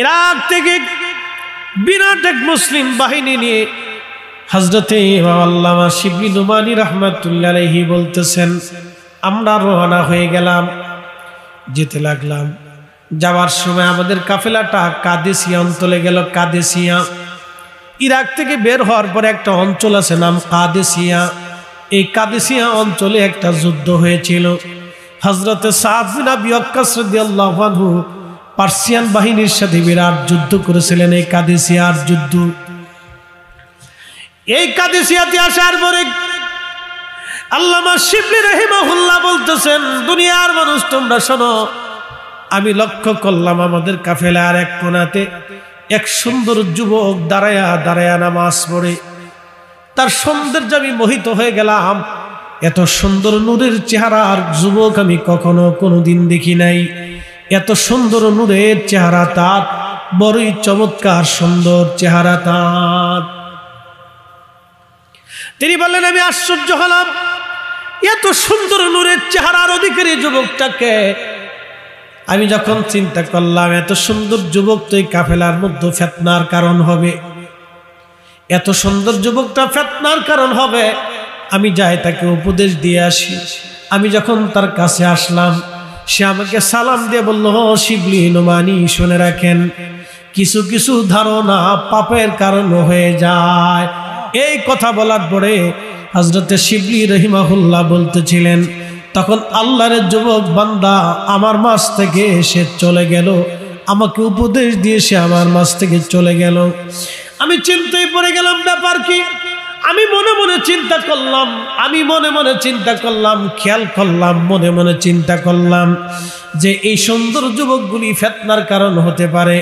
Iraq থেকে বিরাট এক মুসলিম বাহিনী নিয়ে হযরতে ইমাম আল্লামা শিবলি নুমানী রাহমাতুল্লাহ আলাইহি বলতেছেন, আমরা রওনা হয়ে গেলাম, যেতে লাগলাম। যাওয়ার সময় আমাদের কাফেলাটা কাদেসিয়া অঞ্চলে গেল। কাদেসিয়া ইরাক থেকে বের হওয়ার পরে একটা অঞ্চল আছে নাম কাদেসিয়া। এই কাদেসিয়া অঞ্চলে একটা যুদ্ধ হয়েছিল। হযরতে সাদ বিন আবি ওয়াক্কাস রাদিয়াল্লাহু আনহু পার্সিয়ান বাহিনীর সাথে বিরাট যুদ্ধ করেছিলেন, এই কাদেসিয়ার যুদ্ধ। এই কাদেসিয়াতে আসার পরে আল্লামা শিবলি রাহিমাহুল্লাহ বলতেছেন, দুনিয়ার মানুষ তোমরা শোনো, আমি লক্ষ্য করলাম আমাদের কাফেলার এক কোণাতে এক সুন্দর যুবক দাঁড়ায়া দাঁড়ায়া নামাজ পড়ে। তার সৌন্দর্য আমি মোহিত হয়ে গেলাম। এত সুন্দর নূরের চেহারার যুবক আমি কখনো কোনোদিন দেখি নাই। এত সুন্দর নূরের চেহারা তার, বড়ই চমৎকার সুন্দর চেহারা তার। তিনি বললেন, আমি আশ্চর্য হলাম, এত সুন্দর নূরের চেহারার অধিকারী যুবকটাকে। আমি যখন চিন্তা করলাম এত সুন্দর যুবক তো এই কাফেলার মধ্যে ফিতনার কারণ হবে, এত সুন্দর যুবকটা ফিতনার কারণ হবে, আমি যাই তাকে উপদেশ দিয়ে আসি। আমি যখন তার কাছে আসলাম, সে আমাকে সালাম দিয়ে বলল, শিবলি নুমানী শুনে রাখেন, কিছু কিছু ধারণা পাপের কারণ হয়ে যায়। এই কথা বলার পরে হযরতে শিবলি রাহিমাহুল্লাহ বলতেছিলেন, তখন আল্লাহর যুবক বান্দা আমার মাঝ থেকে সে চলে গেল, আমাকে উপদেশ দিয়ে সে আমার মাঝ থেকে চলে গেল। আমি চিন্তায় পড়ে গেলাম, ব্যাপার কি? আমি মনে মনে চিন্তা করলাম, খেয়াল করলাম, মনে মনে চিন্তা করলাম যে এই সুন্দর যুবকগুলি ফিতনার কারণ হতে পারে।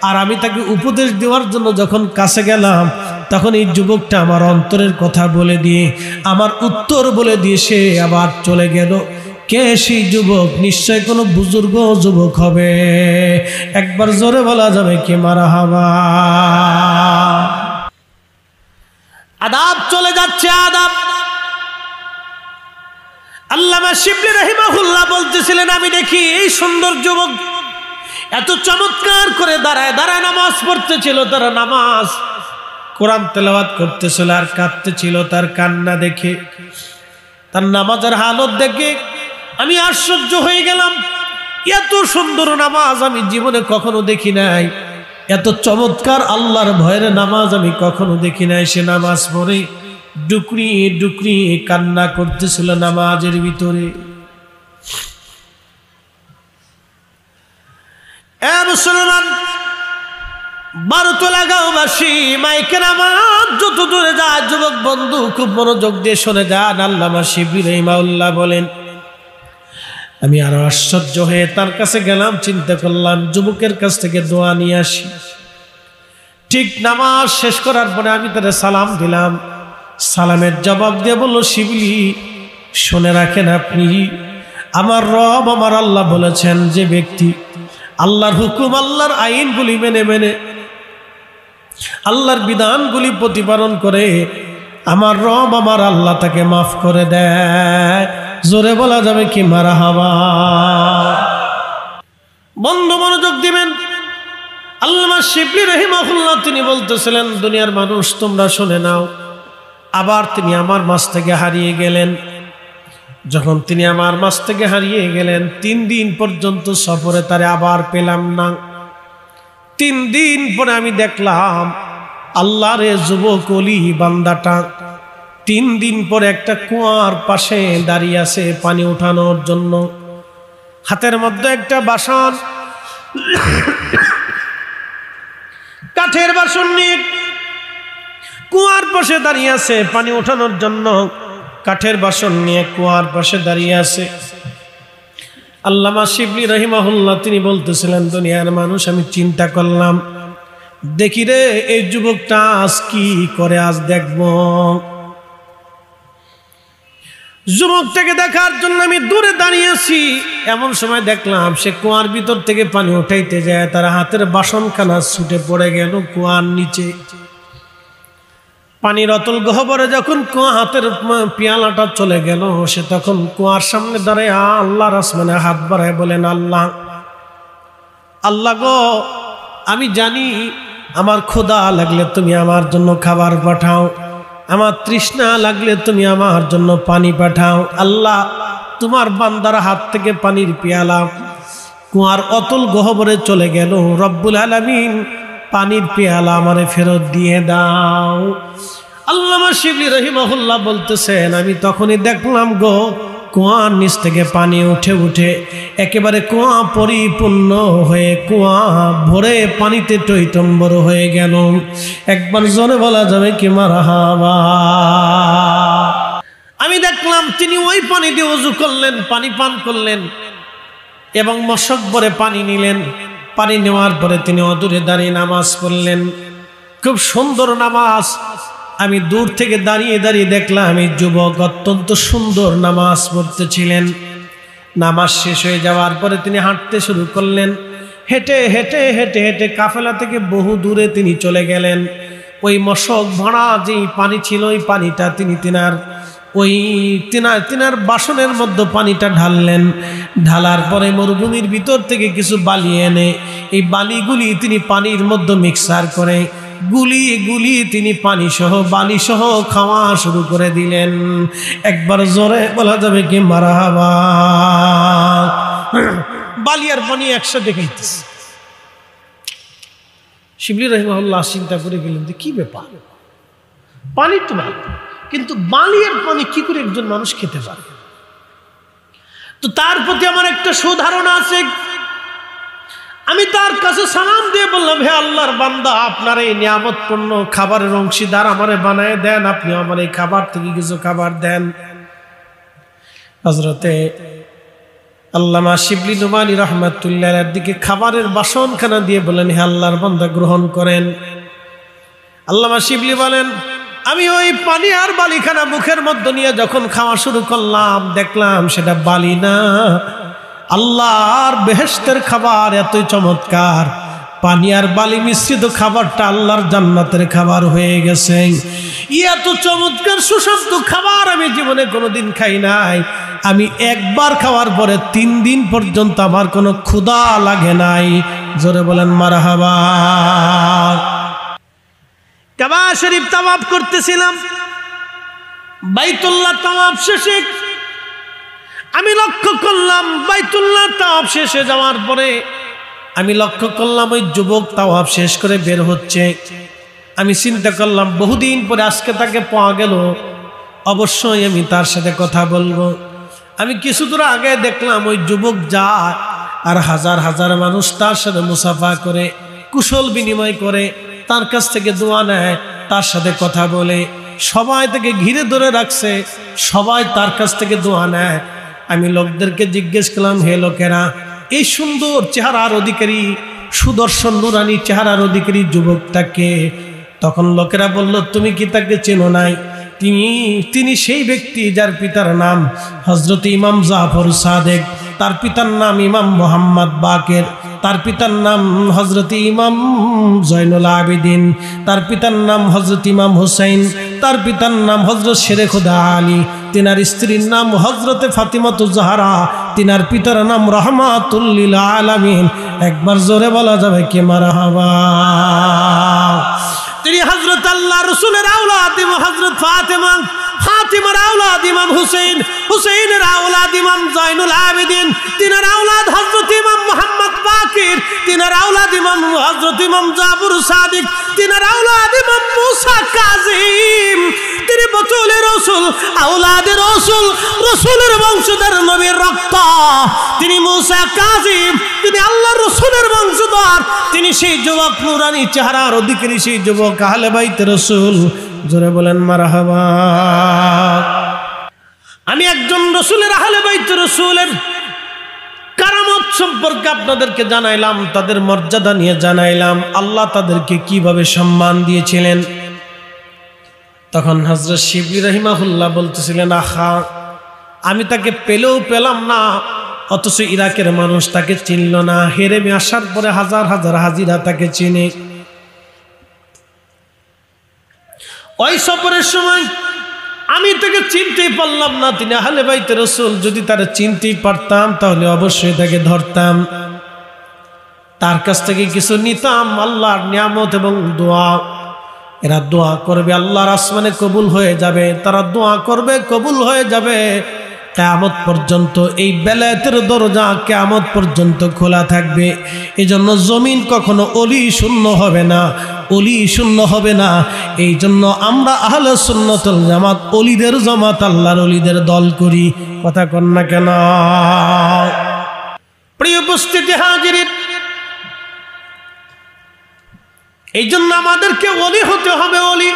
আর আমি তাকে উপদেশ দেওয়ার জন্য যখন কাছে গেলাম, তখন এই যুবকটা আমার অন্তরের কথা বলে দিয়ে, আমার উত্তর বলে দিয়ে সে আবার চলে গেল। কে সেই যুবক? নিশ্চয় কোনো বুজুর্গ যুবক হবে। একবার জোরে বলা যাবে কি মারহাবা? আদাব চলে যাচ্ছে, আদাব। আল্লামা শিবলি রাহিমাহুল্লাহ বলতেছিলেন, আমি দেখি এই সুন্দর যুবক এত চমৎকার করে দাঁড়ায় দাঁড়ায় নামাজ পড়তেছিল। তারা নামাজ কোরআন তেলাওয়াত করতেছিল আর কাঁদতেছিল। তার কান্না দেখে, তার নামাজের হালত দেখে আমি আশ্চর্য হয়ে গেলাম। এত সুন্দর নামাজ আমি জীবনে কখনো দেখি নাই, এত চমৎকার আল্লাহর ভয়ের নামাজ আমি কখনো দেখি নাই। সে নামাজ পড়ে ডুকরি ডুকরি কান্না করতেছিল নামাজের ভিতরে। এ মুসলমান, বারোতলা গাঁওবাসী, মাইকের আওয়াজ যত দূরে যায়, যুবক বন্ধু খুব মনোযোগ দিয়ে শুনে যান। আল্লামা শিবলি রাহিমাহুল্লাহ বলেন, আমি আরো আশ্চর্য হয়ে তার কাছে গেলাম, চিন্তা করলাম যুবকের কাছ থেকে দোয়া নিয়ে আসি। ঠিক নামাজ শেষ করার পরে আমি তাদের সালাম দিলাম। সালামের জবাব দিয়ে বলল, শিবলি শুনে রাখেন, আপনি আমার রব আমার আল্লাহ বলেছেন, যে ব্যক্তি আল্লাহর হুকুম আল্লাহর আইনগুলি মেনে মেনে আল্লাহর বিধানগুলি প্রতিপালন করে, আমার রব আমার আল্লাহ তাকে মাফ করে দেয়। জোরে বলা যাবে কি মারহাবা? বন্ধু মনোযোগ দিবেন। আল্লামা শিবলি রাহিমাহুল্লাহ তিনি বলতেছিলেন, দুনিয়ার মানুষ তোমরা শুনে নাও। আবার তিনি আমার মাঝ থেকে হারিয়ে গেলেন। যখন তিনি আমার মাঝ থেকে হারিয়ে গেলেন, 3 দিন পর্যন্ত সফরে তারে আবার পেলাম না। 3 দিন পরে আমি দেখলাম আল্লাহর যুবক ওলি বান্দাটা 3 দিন পরে একটা কুয়ার পাশে দাঁড়িয়ে আছে পানি উঠানোর জন্য। হাতের মধ্যে একটা বাসন, কাঠের বাসন নিয়ে কুয়ার পাশে দাঁড়িয়ে আছে পানি ওঠানোর জন্য। কাঠের বাসন নিয়ে কুয়ার পাশে দাঁড়িয়ে আছে। আল্লামা শিবলি রাহিমাহুল্লাহ তিনি বলতেছিলেন, দুনিয়ার মানুষ আমি চিন্তা করলাম, দেখি রে এই যুবকটা আজ কি করে, আজ দেখব। যুবকটাকে দেখার জন্য আমি দূরে দাঁড়িয়ে আছি। এমন সময় দেখলাম সে কুয়ার ভিতর থেকে পানি উঠাইতে যায়, তার হাতের বাসনখানা ছুটে পড়ে গেল কুয়ার নিচে। পানির অতল গহ্বরে যখন কুয়া হাতের পিয়ালাটা চলে গেল, সে তখন কুয়ার সামনে দাঁড়ায় আল্লাহর আসমানে হাত বাড়ায় বলেন, আল্লাহ আল্লাহ গো, আমি জানি আমার ক্ষুধা লাগলে তুমি আমার জন্য খাবার পাঠাও, আমার তৃষ্ণা লাগলে তুমি আমার জন্য পানি পাঠাও। আল্লাহ, তোমার বান্দার হাত থেকে পানির পেয়ালা কুয়ার অতল গহ্বরে চলে গেল। রব্বুল আলামিন পানির পেয়ালা আমারে ফেরত দিয়ে দাও। আল্লামা শিবলি রহিমাহুল্লাহ বলতেছেন, আমি তখনই দেখলাম গো কুয়ার নিচ থেকে পানি উঠে উঠে একেবারে কুয়া পরিপূর্ণ হয়ে কুয়া ভরে পানিতে টইটম্বর হয়ে গেল। একবার জোরে বলা যাবে কি মারহাবা। আমি দেখলাম তিনি ওই পানি দিয়ে ওযু করলেন, পানি পান করলেন এবং মশক ভরে পানি নিলেন। পানি নেওয়ার পরে তিনি অদূরে দাঁড়িয়ে নামাজ পড়লেন, খুব সুন্দর নামাজ। আমি দূর থেকে দাঁড়িয়ে দাঁড়িয়ে দেখলাম এই যুবক অত্যন্ত সুন্দর নামাজ পড়তেছিলেন। নামাজ শেষ হয়ে যাওয়ার পরে তিনি হাঁটতে শুরু করলেন। হেঁটে হেঁটে হেঁটে হেঁটে কাফেলা থেকে বহু দূরে তিনি চলে গেলেন। ওই মশক ভরা যেই পানি ছিল ওই পানিটা তিনি তিনার বাসনের মধ্যে পানিটা ঢাললেন। ঢালার পরে মরুভূমির ভিতর থেকে কিছু বালি এনে এই বালিগুলি তিনি পানির মধ্যে মিক্সার করে গুলিয়ে গুলিয়ে তিনি পানি সহ বালি সহ খাওয়া শুরু করে দিলেন। একবার জোরে বলা যাবে কি মারহাবা। বালি আর পানি একসাথে খাইতেছে। শিবলি রহিমাহুল্লাহ চিন্তা করে গেলেন যে কি ব্যাপার, পানি তো ভালো, কিন্তু বালি আর পানি কি করে একজন মানুষ খেতে পারে? তো তার প্রতি আমার একটা সুধারণা আছে। আমি তার কাছে সালাম দিয়ে বললাম, হে আল্লাহর বান্দা, আপনার এই নিয়ামতপূর্ণ খাবারের অংশীদার আমারে বানায় দেন, আপনি আমার এই খাবার থেকে কিছু খাবার দেন। হযরতে আল্লামা শিবলি নোমানী রহমাতুল্লাহর দিকে খাবারের বাসনখানা দিয়ে বলেন, হে আল্লাহর বান্দা গ্রহণ করেন। আল্লামা শিবলি বলেন, আমি ওই পানি আর বালিখানা মুখের মধ্যে নিয়ে যখন খাওয়া শুরু করলাম, দেখলাম সেটা বালি না, আল্লাহর বেহেশতের খাবার। এতই চমৎকার, পানি আর বালি মিশ্রিত খাবারটা আল্লাহর জান্নাতের খাবার হয়ে গেছে। এত চমৎকার সুস্বাদু খাবার আমি জীবনে কোনোদিন খাই নাই। আমি একবার খাওয়ার পরে 3 দিন পর্যন্ত আমার কোনো ক্ষুধা লাগে নাই। জোরে বলেন মারহাবা। কাবা শরীফ তাওয়াফ করতেছিলাম, বাইতুল্লাহ তাওয়াফ শেষে আমি লক্ষ্য করলাম, বাইতুল্লাহ তাওয়াফ শেষে যাওয়ার পরে আমি লক্ষ্য করলাম ওই যুবক তাওয়াফ শেষ করে বের হচ্ছে। আমি চিন্তা করলাম বহুদিন পরে আজকে তাকে পাওয়া গেল, অবশ্যই আমি তার সাথে কথা বলবো। আমি কিছু দূর আগে দেখলাম ওই যুবক যায় আর হাজার হাজার মানুষ তার সাথে মুসাফা করে, কুশল বিনিময় করে, তার কাছ থেকে দোয়া নেয়, তার সাথে কথা বলে, সবাই তাকে ঘিরে ধরে রাখছে, সবাই তার কাছ থেকে দোয়া নেয়। আমি লোকদেরকে জিজ্ঞেস করলাম, হে লোকেরা, এই সুন্দর চেহারার অধিকারী, সুদর্শন নুরানি চেহারার অধিকারী যুবকটাকে? তখন লোকেরা বলল, তুমি কি তাকে চেনো নাই? তিনি সেই ব্যক্তি যার পিতার নাম হযরত ইমাম জাফর সাদেক, তার পিতার নাম ইমাম মোহাম্মদ বাকের, তার পিতার নাম হযরত ইমাম জয়নুল আবেদিন, তার পিতার নাম হযরত ইমাম হুসাইন, তার পিতার নাম হযরত শেরে খুদা আলী, তিনার স্ত্রীর নাম হযরতে ফাতিমাতু জাহরা, তিনার পিতার নাম রহমাতুল লিল আলামিন। একবার জোরে বলা যাবে কি মারহাবা। তিনি হযরত আল্লাহ রাসূলের আওলাদ হযরত ফাতিমা, ফাতিমার আওলাদ ইমাম হুসাইন, হুসাইনের আওলাদ ইমাম জয়নুল আবেদিন, তিনার আওলাদ হযরত ইমাম মুহাম্মদ বাকির, তিনার আওলাদ ইমাম হযরত ইমাম জাফর সাদিক, তিনার আওলাদ ইমাম মুসা কাযিম। তিনি বতুলের রাসূল, আওলাদের রাসূল, রাসূলের বংশধর, নবীর রক্ত। তিনি মুসা কাযিম, তিনি আল্লাহর রাসূলের বংশধর। তিনি সেই যুবক নুরানি চেহারার অধিকারী, সেই যুবক আহলে বাইত রাসূল। জোরে বলেন মারহাবা। আমি একজন রাসূলের আহলে বাইত রাসূলের কারামত সম্পর্কে আপনাদেরকে জানাইলাম, তাদের মর্যাদা নিয়ে জানাইলাম, আল্লাহ তাদেরকে কিভাবে সম্মান দিয়েছিলেন। তখন হযরত শিবলি রাহিমাহুল্লাহ বলতেছিলেন, আহা, আমি তাকে পেলেও পেলাম না, অথচ ইরাকের মানুষ তাকে চিনল না। হেরেমে আসার পরে হাজার হাজার হাজিরা তাকে চিনে। ওই সফরের সময় আমি তাকে চিনতেই পারলাম না, তিনি আহলে বাইত রাসূল। যদি তারা চিনতেই পারতাম তাহলে অবশ্যই তাকে ধরতাম। তার কাছ থেকে কিছু নিতাম, আল্লাহর নিয়ামত এবং দোয়া। এরা দোয়া করবে, আল্লাহর আসমানে কবুল হয়ে যাবে। তারা দোয়া করবে, কবুল হয়ে যাবে। কিয়ামত পর্যন্ত এই বেলায়েতের দরজা কিয়ামত পর্যন্ত খোলা থাকবে। এজন্য জমিন কখনো অলি শূন্য হবে না, অলি শূন্য হবে না। এই জন্য আমরা আহলে সুন্নাতুল জামাত অলিদের জামাত, আল্লাহর অলিদের দল করি। কথা কন না কেন? প্রিয় উপস্থিতি হাজিরিন, এই জন্য আমাদেরকে অলি হতে হবে। অলি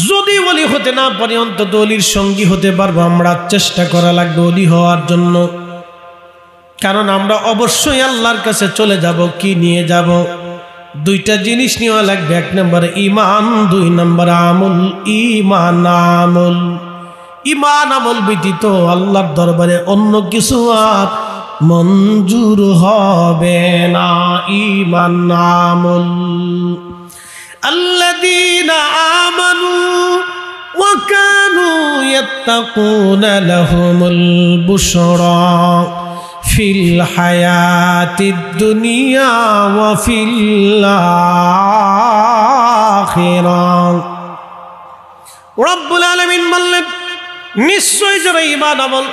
যদি অলি হতে না পারি, অন্তত অলির সঙ্গী হতে পারবো। আমরা চেষ্টা করা লাগবে অলি হওয়ার জন্য। কারণ আমরা অবশ্যই আল্লাহর কাছে চলে যাব। কি নিয়ে যাব? দুইটা জিনিস নেওয়া লাগবে। এক নম্বর ঈমান, দুই নম্বর আমল। ঈমান আমল, ঈমান আমল ব্যতীত আল্লাহর দরবারে অন্য কিছু আর মঞ্জুর হবে না। ঈমান আমল। আল্লাযীনা আমানু ওয়া কানু ইয়াত্তাকুনা লাহুমুল বুশরা ফিল হায়াতিদ দুনিয়া ওয়া ফিল আখিরাহ। রব্বুল আলামিন বললেন, নিশ্চয় যারা ঈমান আমল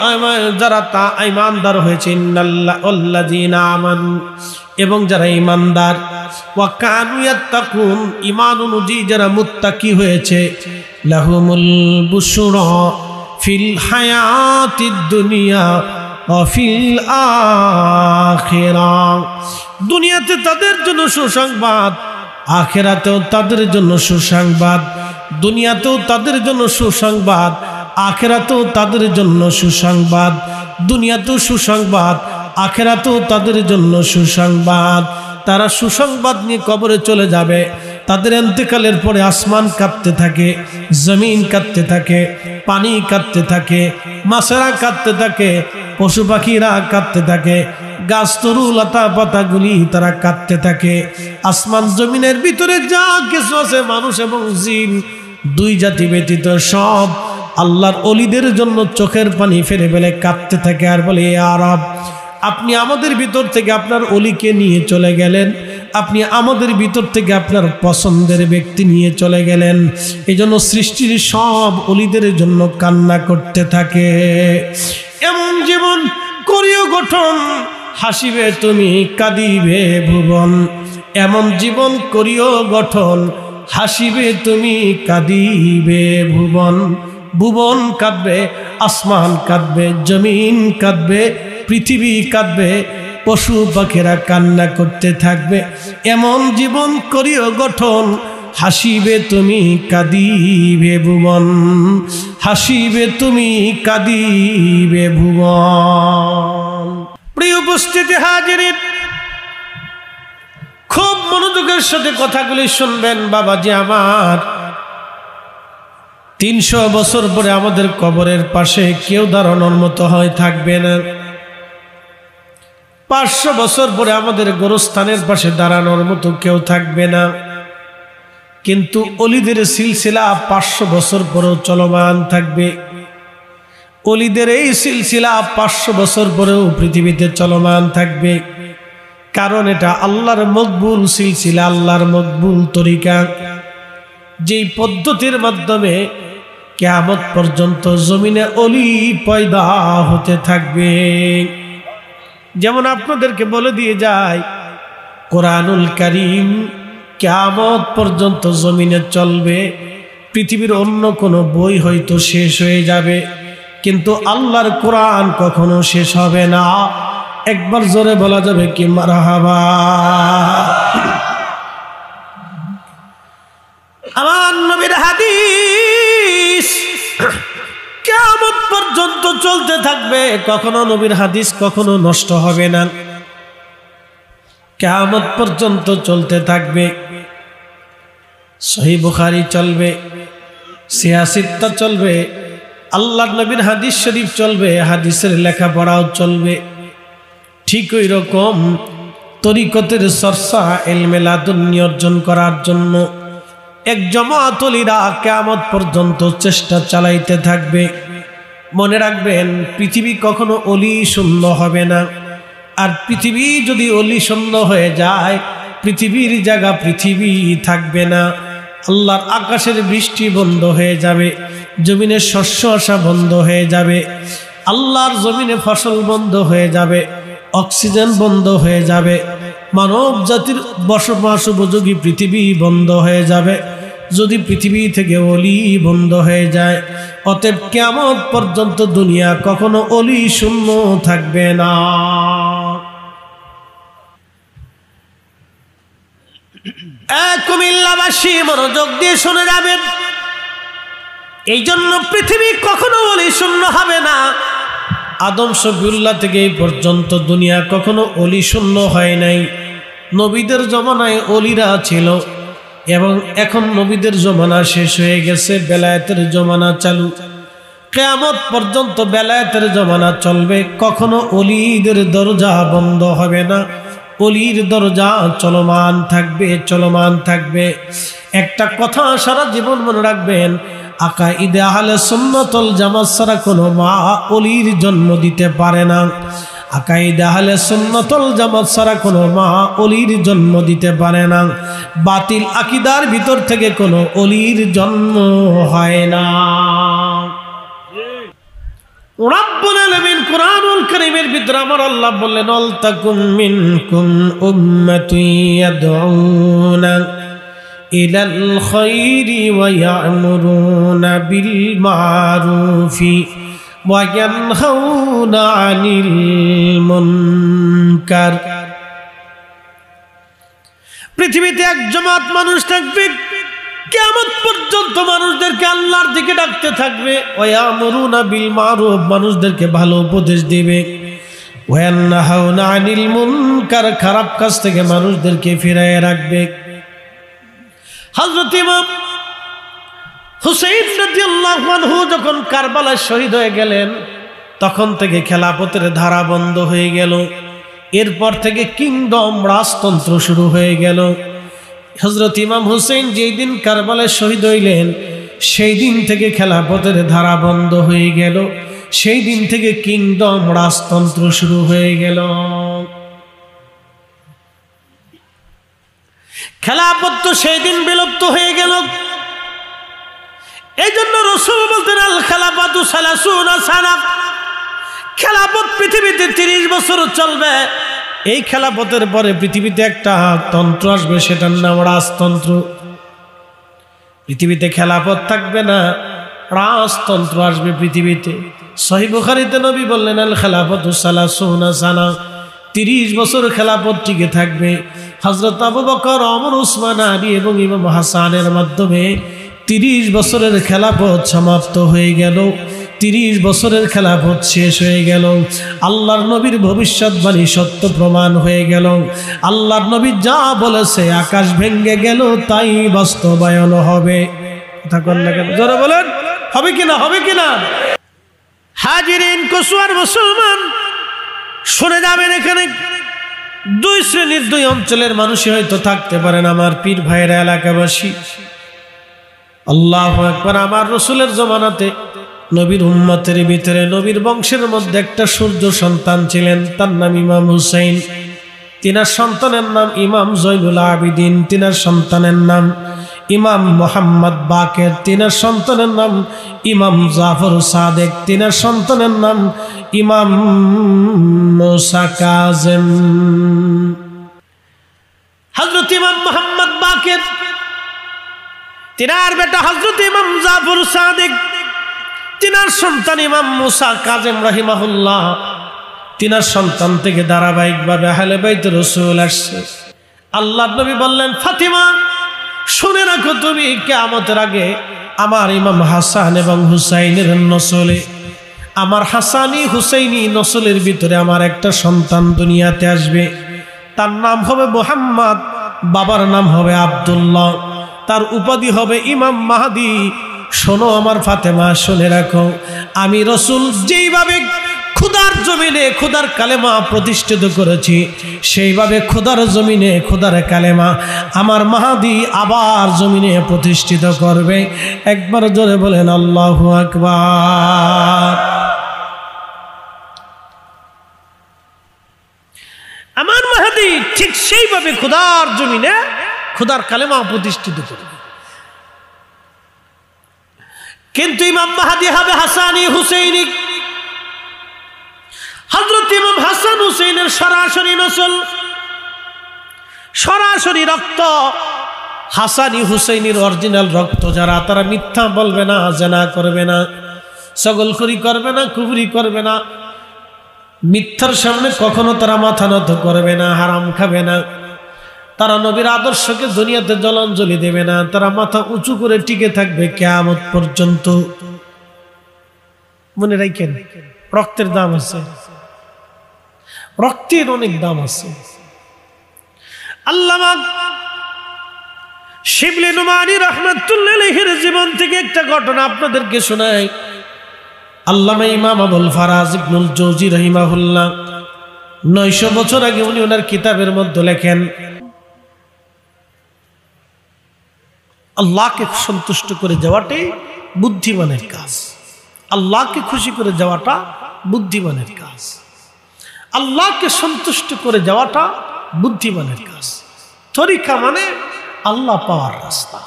যারা তা ঈমানদার হয়েছে, ইন্নাল্লাযীনা আমানু, এবং যারা ঈমানদার, ওয়া কানু ইয়াত্তাকুন, ঈমান অনুযায়ী যারা মুত্তাকি হয়েছে, লাহুমুল বুশরা ফিল হায়াতিদ দুনিয়া ওয়া ফিল আখিরাহ। দুনিয়াতে তাদের জন্য সুসংবাদ, আখিরাতেও তাদের জন্য সুসংবাদ। দুনিয়াতেও তাদের জন্য সুসংবাদ, আখিরাতেও তাদের জন্য সুসংবাদ। দুনিয়াতেও সুসংবাদ, আখিরাতেও তাদের জন্য সুসংবাদ। তারা সুসংবাদ নিয়ে কবরে চলে যাবে। তাদের ইন্তেকালের পরে আসমান কাঁপতে থাকে, জমিন কাঁপতে থাকে, পানি কাঁপতে থাকে, মাছেরা কাঁপতে থাকে, পশু পাখিরা কাঁপতে থাকে, গাছ তরু লতা পাতাগুলি তারা কাঁপতে থাকে। আসমান জমিনের ভিতরে যা কিছু আছে, মানুষ এবং জিন, দুই জাতি ব্যতীত সব আল্লাহর অলিদের জন্য চোখের পানি ফেলে ফেলে কাঁপতে থাকে আর বলে, ইয়া রব, আপনি আমাদের ভিতর থেকে আপনার অলিকে নিয়ে চলে গেলেন, আপনি আমাদের ভিতর থেকে আপনার পছন্দের ব্যক্তি নিয়ে চলে গেলেন। এই জন্য সৃষ্টির সব অলিদের জন্য কান্না করতে থাকে। এমন জীবন করিও গঠন, হাসিবে তুমি কাঁদিবে ভুবন। এমন জীবন করিও গঠন, হাসিবে তুমি কাঁদিবে ভুবন। ভুবন কাঁদবে, আসমান কাঁদবে, জমিন কাঁদবে, পৃথিবী কাঁদবে, পশু পাখিরা কান্না করতে থাকবে। এমন জীবন করিও গঠন, হাসিবে তুমি কাঁদিবে ভুবন। হাসিবে তুমি কাঁদিবে ভুবন। প্রিয় উপস্থিতি হাজিরিন, খুব মনোযোগের সাথে কথাগুলি শুনবেন বাবাজি আমার। 300 বছর পরে আমাদের কবরের পাশে কেউ দাঁড়ানোর মতো হয় থাকবে না। 500 বছর পরে আমাদের গোরস্থানের পাশে দাঁড়ানোর মতো কেউ থাকবে না। কিন্তু অলিদের সিলসিলা 500 বছর পরেও চলমান থাকবে। অলিদের এই সিলসিলা 500 বছর পরেও পৃথিবীতে চলমান থাকবে। কারণ এটা আল্লাহর মকবুল সিলসিলা, আল্লাহর মকবুল তরিকা, যেই পদ্ধতির মাধ্যমে কিয়ামত পর্যন্ত জমিনে অলি পয়দা হতে থাকবে। যেমন আপনাদেরকে বলে দিয়ে যায়, কোরআনুল কারীম কিয়ামত পর্যন্ত জমিনে চলবে। পৃথিবীর অন্য কোনো বই হয়তো শেষ হয়ে যাবে, কিন্তু আল্লাহর কোরআন কখনো শেষ হবে না। একবার জোরে বলা যাবে কি মারহাবা। আমার নবীর হাদিস কিয়ামত পর্যন্ত চলতে থাকবে। কখনো নবীর হাদিস কখনো নষ্ট হবে না, কিয়ামত পর্যন্ত চলতে থাকবে। সহিহ বুখারী চলবে, সিয়াসিত্তা চলবে, আল্লাহর নবীর হাদিস শরীফ চলবে, হাদিসের লেখাপড়াও চলবে। ঠিক ওই রকম তরিকতের চর্চা, ইলমে লাদুন্নি অর্জন করার জন্য এক জামাত ওলিরা কিয়ামত পর্যন্ত চেষ্টা চালাইতে থাকবে। মনে রাখবেন, পৃথিবী কখনো অলি শূন্য হবে না। আর পৃথিবী যদি অলি শূন্য হয়ে যায়, পৃথিবীর জায়গা পৃথিবী থাকবে না। আল্লাহর আকাশের বৃষ্টি বন্ধ হয়ে যাবে, জমিনের শস্য আসা বন্ধ হয়ে যাবে, আল্লাহর জমিনে ফসল বন্ধ হয়ে যাবে, অক্সিজেন বন্ধ হয়ে যাবে, মানব জাতির বসবাস উপযোগী পৃথিবী বন্ধ হয়ে যাবে যদি পৃথিবী থেকে অলি বন্ধ হয়ে যায়। অতএব কিয়ামত পর্যন্ত দুনিয়া কখনো অলি শূন্য থাকবে না। কুমিল্লাবাসী মনোযোগ দিয়ে শুনে যাবেন, এই জন্য পৃথিবী কখনো অলি শূন্য হবে না। আদম শফিউল্লাহ থেকে এই পর্যন্ত দুনিয়া কখনো অলি শূন্য হয় নাই। নবীদের জমানায় অলিরা ছিল এবং এখন নবীদের জমানা শেষ হয়ে গেছে, বেলায়েতের জমানা চালু। কিয়ামত পর্যন্ত বেলায়েতের জমানা চলবে, কখনো অলিদের দরজা বন্ধ হবে না, অলির দরজা চলমান থাকবে, চলমান থাকবে। একটা কথা সারা জীবন মনে রাখবেন, আকাইদে আহলে সুন্নাত ওয়াল জামাত ছাড়া কোনো মা অলির জন্ম দিতে পারে না। আকাইদে আহলে সুন্নাত ওয়াল জামাত ছাড়া কোনো মা অলির জন্ম দিতে পারে না। বাতিল আকীদার ভিতর থেকে কোনো অলির জন্ম হয় না। রব্বুল আলামিন কুরআনুল কারীমের ভিতরে আমার আল্লাহ বললেন, আল তাকুম মিনকুম উম্মাতুন ইয়াদউনা ইলাল খায়রি ওয়া ইয়া'মুরুনা বিল মা'রুফি ওয়া ইয়ানহাউনা আনিল মুনকার। পৃথিবীতে এক জামাত মানুষ থাকবে, কিয়ামত পর্যন্ত মানুষদেরকে আল্লাহর দিকে ডাকতে থাকবে। ওয়া ইয়া'মুরুনা বিল মা'রুফ, মানুষদেরকে ভালো উপদেশ দিবে। ওয়া ইয়ানহাউনা আনিল মুনকার, খারাপ কাজ থেকে মানুষদেরকে ফিরিয়ে রাখবে। হযরত ইমাম হুসাইন রাদিয়াল্লাহু আনহু যখন কারবালায় শহীদ হয়ে গেলেন, তখন থেকে খেলাফতের ধারা বন্ধ হয়ে গেল। এরপর থেকে কিংডম, রাজতন্ত্র শুরু হয়ে গেল। হযরত ইমাম হুসাইন যেই দিন কারবালায় শহীদ হইলেন, সেই দিন থেকে খেলাফতের ধারা বন্ধ হয়ে গেল, সেই দিন থেকে কিংডম, রাজতন্ত্র শুরু হয়ে গেল। খেলাফত তো সেই দিন বিলুপ্ত হয়ে গেল। এই জন্য রাসূল বলতেন, আল খেলাফাতু সালাসুনা সানা, খেলাফত পৃথিবীতে 30 বছর চলবে। এই খেলাফতের পরে পৃথিবীতে একটা তন্ত্র আসবে, সেটার নাম রাজতন্ত্র। পৃথিবীতে খেলাফত থাকবে না, রাজতন্ত্র আসবে পৃথিবীতে। সহিহ বুখারীতে নবী বললেন, আল খেলাফাতু সালাসুনা সানা, 30 বছর খেলাফত টিকে থাকবে। হযরত আবু বকর, ওমর, উসমান, আলী এবং ইমাম হাসানের মাধ্যমে 30 বছরের খেলাফত সমাপ্ত হয়ে গেল। 30 বছরের খেলাফত শেষ হয়ে গেল। আল্লাহর নবীর ভবিষ্যৎবাণী সত্য প্রমাণ হয়ে গেল। আল্লাহর নবী যা বলেছে, আকাশ ভেঙে গেল তাই বাস্তবায়ন হবে। কথা বললেন কেন? জোরে বলেন, হবে কিনা? হবে কিনা? হাজিরিন, কসুয়ার মুসলমান শুনে যাবেন, এখানে 2 শ্রেণীর 2 অঞ্চলের মানুষই হয়তো থাকতে পারেন। আমার পীর ভাইয়েরা, এলাকাবাসী, আল্লাহু আকবার। আমার রাসূলের জমানাতে নবীর উম্মতের ভিতরে, নবীর বংশের মধ্যে একটা সূর্য সন্তান ছিলেন, তার নাম ইমাম হুসাইন। তিনার সন্তানের নাম ইমাম জয়নুল আবিদিন, তিনার সন্তানের নাম ইমাম মুহাম্মদ বাকের, তিনার সন্তানের নাম ইমাম জাফর সাদেক, তিনার সন্তানের নাম ইমাম মুসা কাযেম। হযরত ইমাম মুহাম্মদ বাকের, তিনার বেটা হযরত ইমাম জাফর সাদেক, তিনার সন্তান ইমাম মুসা কাযেম রাহিমাহুল্লাহ। তিনার সন্তান থেকে ধারাবাহিকভাবে আহলে বাইত রাসূল আসছে। আল্লাহর নবী বললেন, ফাতিমা শুনে রাখো, তুমি কিয়ামতের আগে আমার ইমাম হাসান এবং হুসাইনের নসলে, আমার হাসানি হুসাইনি নসলের ভিতরে আমার একটা সন্তান দুনিয়াতে আসবে। তার নাম হবে মুহাম্মদ, বাবার নাম হবে আব্দুল্লাহ, তার উপাধি হবে ইমাম মাহদি। শোনো আমার ফাতেমা, শুনে রাখো, আমি রাসূল যেইভাবে খোদার জমিনে খোদার কালেমা প্রতিষ্ঠিত করেছি, সেইভাবে খোদার জমিনে খোদার কালেমা আমার মাহদি আবার জমিনে প্রতিষ্ঠিত করবে। একবার জোরে বলেন আল্লাহু আকবার। ঠিক সেইভাবে খোদার জমিনে খোদার কালেমা প্রতিষ্ঠিত করবে। কিন্তু ইমাম মাহদী হবে হাসানি হুসাইনি। হযরত ইমাম হাসান হুসাইনের সরাসরি নসল, সরাসরি রক্ত। হাসানি হুসাইনির অরিজিনাল রক্ত যারা, তারা মিথ্যা বলবে না, জিনা করবে না, ছাগলখুরি করবে না, কুফরি করবে না, মিথ্যার সামনে কখনো তারা মাথা নত করবে না, হারাম খাবে না, তারা নবীর আদর্শকে দুনিয়াতে জলাঞ্জলি দেবে না, তারা মাথা উঁচু করে টিকে থাকবে কিয়ামত পর্যন্ত। মনে রাখেন, রক্তের দাম আছে, রক্তের অনেক দাম আছে। আল্লামা শিবলি নুমানী রাহমাতুল্লাহ আলাইহির জীবন থেকে একটা ঘটনা আপনাদেরকে শোনাই। আল্লামা ইমাম আবুল ফারাজ ইবনুল জৌজি রাহিমাহুল্লাহ 900 বছর আগে উনি ওনার কিতাবের মধ্যে লেখেন, আল্লাহকে সন্তুষ্ট করে যাওয়াটাই বুদ্ধিমানের কাজ। আল্লাহকে খুশি করে যাওয়াটা বুদ্ধিমানের কাজ। আল্লাহকে সন্তুষ্ট করে যাওয়াটা বুদ্ধিমানের কাজ। তরিকা মানে আল্লাহ পাওয়ার রাস্তা,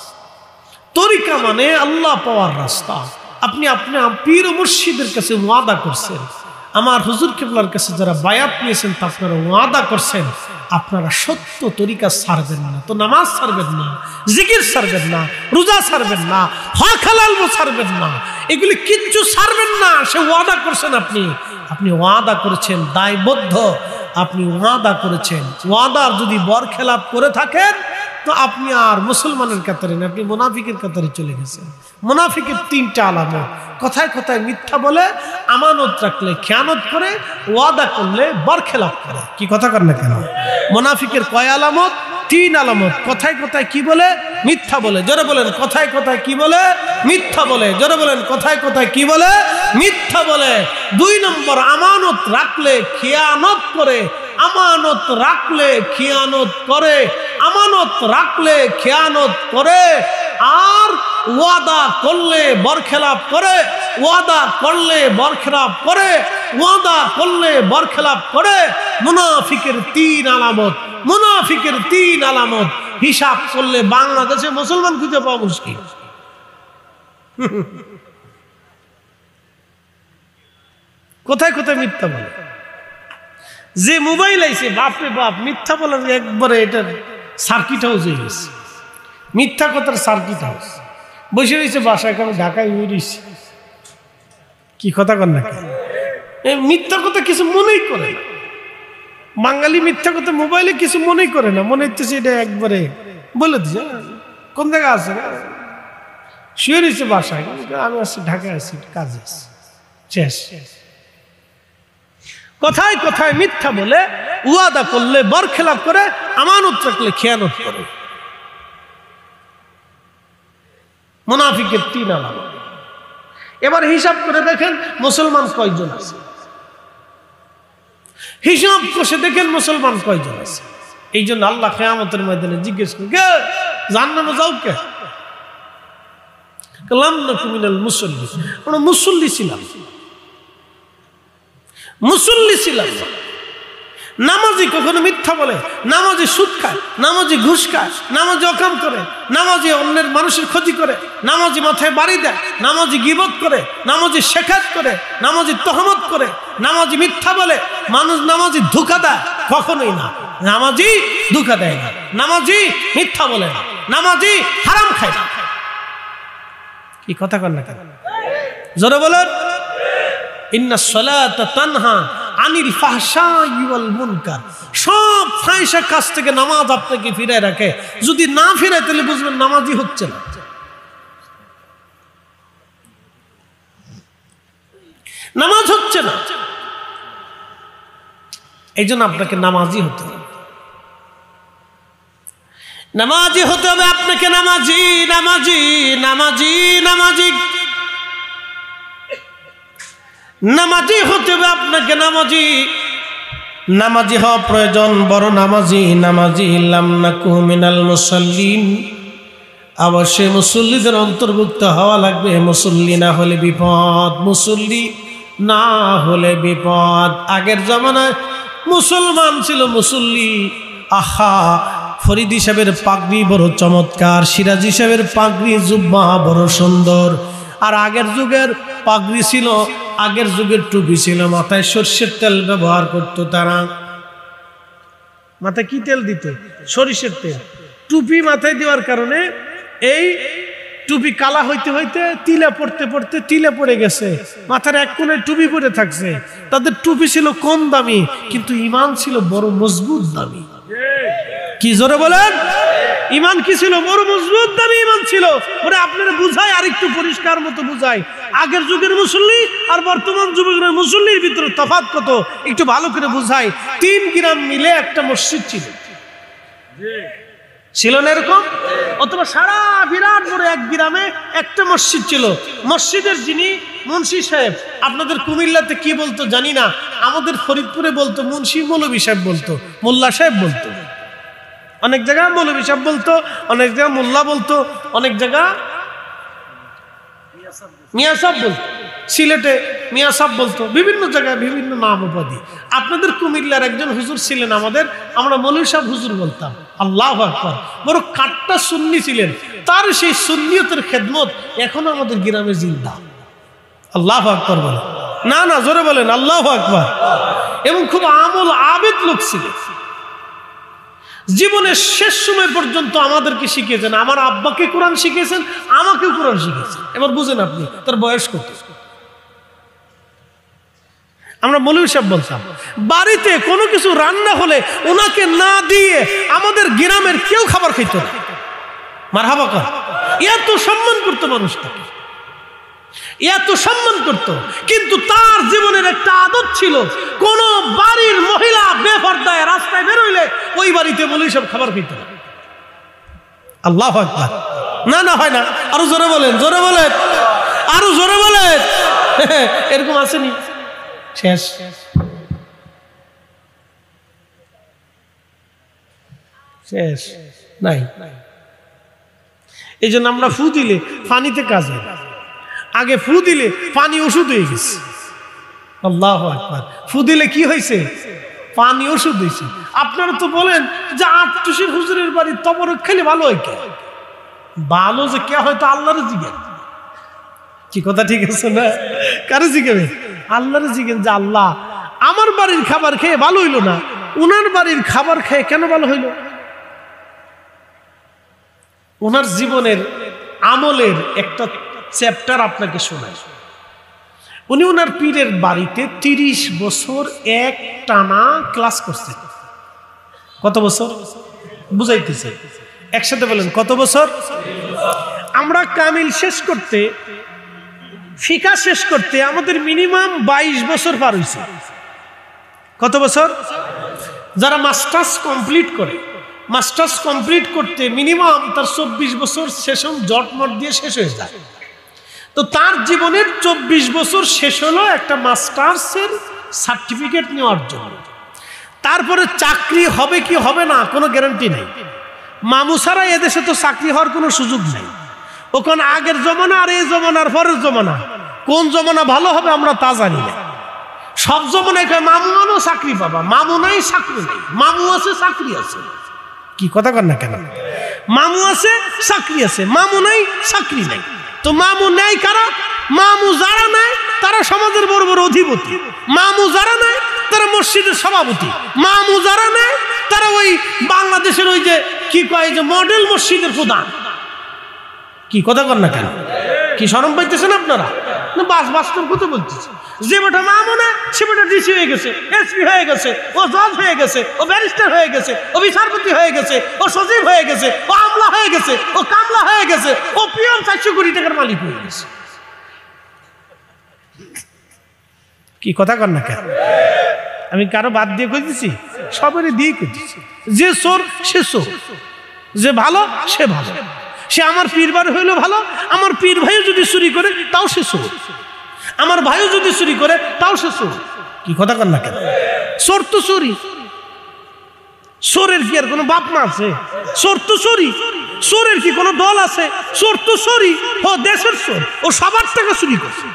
তরিকা মানে আল্লাহ পাওয়ার রাস্তা। আপনি আপনার পীর ও মুর্শিদের কাছে ওয়াদা করছেন, আমার হুজুর কিবলার কাছে যারা বায়াত নিয়েছেন তা আপনারা ওয়াদা করছেন আপনারা সত্য তরিকা ছাড়বেন না। তো নামাজ ছাড়বেন না, জিকির ছাড়বেন না, রোজা ছাড়বেন না, হক হালাল ছাড়বেন না, এগুলি কিচ্ছু ছাড়বেন না। সে ওয়াদা করছেন, আপনি ওয়াদা করেছেন, দায়বদ্ধ আপনি ওয়াদা করেছেন। ওয়াদার যদি বরখেলাপ করে থাকেন তো আপনি আর মুসলমানের কাতারে না, আপনি মুনাফিকের কাতারে চলে গেছেন। মুনাফিকের 3টা আলামত: কথায় কথায় মিথ্যা বলে, আমানত রাখলে খেয়ানত করে, ওয়াদা করলে বরখেলাপ করে। কি কথা কর না কেন? মুনাফিকের কয় আলামত? 3 আলামত। কথায় কথায় কি বলে? মিথ্যা বলে। জোরে বলেন, কথায় কথায় কি বলে? মিথ্যা বলে। জোরে বলেন, কথায় কথায় কি বলে? মিথ্যা বলে। 2 নম্বর, আমানত রাখলে খেয়ানত করে। আমানত রাখলে খেয়ানত করে, আমানত রাখলে খেয়ানত করে। আর ওয়াদা করলে বরখেলাপ করে, ওয়াদা করলে বরখেলাপ করে, ওয়াদা করলে বরখেলাপ করে। মুনাফিকের 3 আলামত, মুনাফিকের 3 আলামত। হিসাব করলে বাংলাদেশে মুসলমান খুঁজে পাওয়া মুশকিল। কোথায় কোথায় মিথ্যা বলে। যে মোবাইল আইছে, বাপরে বাপ, মিথ্যা বলার একবারে এটার সার্কিট হাউস হয়ে গেছে। মিথ্যা কথার সার্কিট হাউস। বসে রয়েছে বাসায়, কারণ ঢাকায় রয়েছে। কি কথা কর না, মিথ্যা কথা কিছু মনেই করে না। বাঙালি মিথ্যা কথা মোবাইলে কিছু মনেই করে না, মনে হচ্ছে এটা একবারে বলে দিচ্ছে। কোন জায়গায় আছে? শুয়ে রয়েছে বাসায়, আমি আসছি ঢাকায়, আছি কাজে, শেষ। কথায় কথায় মিথ্যা বলে, ওয়াদা করলে বরখেলাপ করে, আমানত রাখলে খেয়ানত করে। মুনাফিকের 3 আলামত। এবার হিসাব করে দেখেন মুসলমান কয়জন আছে, হিসাব কষে দেখেন মুসলমান কয়জন আছে। এই জন্য আল্লাহ কিয়ামতের ময়দানে জিজ্ঞেস করবে, কে জাহান্নামে যাও? কে? কালাম নাকু মিনাল মুসল্লি। আমরা মুসল্লি ছিলাম, মুসল্লি ছিলাম। নামাজি কখনো মিথ্যা বলে, নামাজি সুদ খায়, নামাজি ঘুষ খায়, নামাজি অকাম করে, নামাজি অন্যের মানুষের ক্ষতি করে, নামাজি মাথায় বাড়ি দেয়, নামাজি গীবত করে, নামাজি শেখাত করে, নামাজি তহমত করে, নামাজি মিথ্যা বলে, মানুষ নামাজি ধোঁকা দেয়। কখনোই না, নামাজি ধোঁকা দেয় না, নামাজি মিথ্যা বলে না, নামাজি হারাম খায় না। কি কথা কর না কেন? জোরে বলেন। ইন্নাস সালাতা তানহা আনিল ফাহশাই ওয়াল মুনকার। সব ফাহিশা কাজ থেকে নামাজ আপনাকে ফিরায় রাখে। যদি না ফিরায় তাহলে বুঝবেন নামাজই হচ্ছে না। নামাজ হচ্ছে না, এই জন্য আপনাকে নামাজি হতে হবে। নামাজি হতে হবে আপনাকে, নামাজি নামাজি নামাজি নামাজি নামাজি হতে হবে আপনাকে, নামাজি। নামাজি হওয়া প্রয়োজন, বড় নামাজি। নামাজি লাম নাকু মিনাল মুসাল্লিন। অবশ্যই মুসল্লিদের অন্তর্ভুক্ত হওয়া লাগবে। মুসল্লি না হলে বিপদ, মুসল্লি না হলে বিপদ। আগের জমানায় মুসলমান ছিল মুসল্লি, আহা, ফরিদি সাহেবের পাগড়ি বড় চমৎকার, সিরাজি সাহেবের পাগড়ি জুব্বা বড় সুন্দর। আর আগের যুগের পাগড়ি ছিল, আগের যুগের টুপি ছিল, মাথায় সরষের তেল ব্যবহার করতো তারা। মাথায় কি তেল দিত? সরিষের তেল। টুপি মাথায় দেওয়ার কারণে এই টুপি কালা হইতে হইতে তিলে পড়তে পড়তে তিলে পড়ে গেছে, মাথার এক কোণে টুপি পরে থাকছে। তাদের টুপি ছিল কম দামি, কিন্তু ইমান ছিল বড় মজবুত দামি। কি জোরে বলেন? ইমান কি ছিল? বড় মজবুত দামি ইমান ছিল। মানে আপনারা বুঝাই, আর একটু পরিষ্কার মতো বুঝাই, আগের যুগের মুসল্লি আর বর্তমান যুগের মুসল্লির ভিতরে তফাৎ কত একটু ভালো করে বুঝাই। 3 গ্রাম মিলে একটা মসজিদ ছিল, ছিল না এরকম? অথবা সারা বিরাট বড় এক গ্রামে একটা মসজিদ ছিল। মসজিদের যিনি মুন্সি সাহেব, আপনাদের কুমিল্লাতে কি বলতো জানি না, আমাদের ফরিদপুরে বলতো মুন্সি মৌলভী সাহেব বলতো, মোল্লা সাহেব বলতো। অনেক জায়গায় মৌলভী সাহেব বলতো, অনেক জায়গায় মোল্লা বলতো, অনেক জায়গা মিয়া সাহেব বলতো, সিলেটে মিয়া সাহেব বলতো, বিভিন্ন জায়গায় বিভিন্ন নাম উপাধি। আপনাদের কুমিল্লার একজন হুজুর ছিলেন আমাদের, আমরা মৌলভী সাহেব হুজুর বলতাম। আল্লাহু আকবার, বড় কাট্টা সুন্নি ছিলেন। তার সেই সুন্নিয়তের খেদমত এখনো আমাদের গ্রামে জিন্দা। আল্লাহু আকবার বলেন না, না জোরে বলেন আল্লাহু আকবার। এবং খুব আমল আবেদ লোক ছিলেন। জীবনের শেষ সময় পর্যন্ত আমাদেরকে শিখিয়েছেন। আমার আব্বাকে কোরআন শিখিয়েছেন, আমাকেও কোরআন শিখিয়েছেন। এবার বুঝেন আপনি তার বয়স কত। আমরা মৌলভী সাহেব বলতাম, বাড়িতে কোনো কিছু রান্না হলে ওনাকে না দিয়ে আমাদের গ্রামের কেউ খাবার খাইত না। মারহাবা কর। এত সম্মান করতো মানুষটাকে, এত সম্মান করতো। কিন্তু তার জীবনের একটা আদত ছিল, কোন বাড়ির মহিলা বেপরদায় রাস্তায় বেরোইলে ওই বাড়িতে মৌলভী সাহেব খাবার খাইত না। আল্লাহু আকবার। না না হয় না, আরো জোরে বলেন, জোরে বলেন, আরো জোরে বলেন। এরকম আসেনি? শেষ। শেষ নাই। এই জন্য আমরা ফু দিলে পানিতে কাজ হয়। আগে ফু দিলে পানি ওষুধ হয়ে গেছে। আল্লাহু আকবার। ফু দিলে কি হয়েছে? পানি ওষুধ হয়েছে। আপনারা তো বলেন যে আটটুসির হুজুরের বাড়ি তবরক খেলে ভালো হয়। কে ভালো যে কে হয়তো আল্লাহর জিজ্ঞেস। কি কথা ঠিক আছে না? কারো জিজ্ঞেস? আল্লাহর জিজ্ঞেস যে আল্লাহ, আমার বাড়ির খাবার খেয়ে ভালো হইলো না, উনার বাড়ির খাবার খেয়ে কেন ভালো হইল? ওনার জীবনের আমলের একটা চ্যাপ্টার আপনাকে শোনাই। উনি ওনার পীরের বাড়িতে 30 বছর এক টানা ক্লাস করছেন। কত বছর? বুঝাইতেছে, একসাথে বলেন কত বছর? আমরা কামিল শেষ করতে, ফিকা শেষ করতে আমাদের মিনিমাম 22 বছর পার হয়েছে। কত বছর? যারা মাস্টার্স কমপ্লিট করে, মাস্টার্স কমপ্লিট করতে মিনিমাম তার 24 বছর সেশন জটমট দিয়ে শেষ হয়ে যায়। তো তার জীবনের 24 বছর শেষ হলো একটা মাস্টার্সের সার্টিফিকেট নেওয়ার জন্য। তারপরে চাকরি হবে কি হবে না কোনো গ্যারান্টি নেই। মামু ছাড়া এদেশে তো চাকরি হওয়ার কোনো সুযোগ নেই। ওখানে আগের জমানা আর এই জমানার পরের জমানা, কোন জমানা ভালো হবে আমরা তা জানি না। সব জমানায় মামু আনো চাকরি পাবা, মামু নাই চাকরি নেই, মামু আছে চাকরি আছে। কি কথা কর না কেন? মামু আছে চাকরি আছে, মামু নাই চাকরি নাই। তো মামু নাই কারা? মামু যারা নাই তারা সমাজের বড় বড় অধিপতি, মামু যারা নাই তারা মসজিদের সভাপতি, মামু যারা নাই তারা ওই বাংলাদেশের ওই যে কি কয় যে মডেল মসজিদের প্রধান। কি কথা কর না কেন? কি শরম পাইতেছেন আপনারা? না বাস্তব কথা বলতেছে। যে বেটা মামু না সে বেটা ডিসি হয়ে গেছে, এসপি হয়ে গেছে, ও জজ হয়ে গেছে, ও ব্যারিস্টার হয়ে গেছে, ও বিচারপতি হয়ে গেছে, ও সচিব হয়ে গেছে, ও আমলা হয়ে গেছে, ও কামলা হয়ে গেছে, ও পিয়ন 400 কোটি টাকার মালিক হয়ে গেছে। কি কথা কর না কেন? আমি কারো বাদ দিয়ে কইতেছি? সবারই দিয়ে কইতেছি। যে চোর সে চোর, যে ভালো সে ভালো। সে আমার পীর বাড়ি হইলেও ভালো, আমার পীর ভাইও যদি চুরি করে তাও সে চোর, আমার ভাইও যদি চুরি করে তাও সে চোর। কি কথা কর না কেন? চোর তো চুরি, চোরের কি আর কোনো বাপ মা আছে? চোর তো চুরি, চোরের কি কোনো দল আছে? চোর তো চুরি, ও দেশের চোর, ও সবার টাকা চুরি করছে।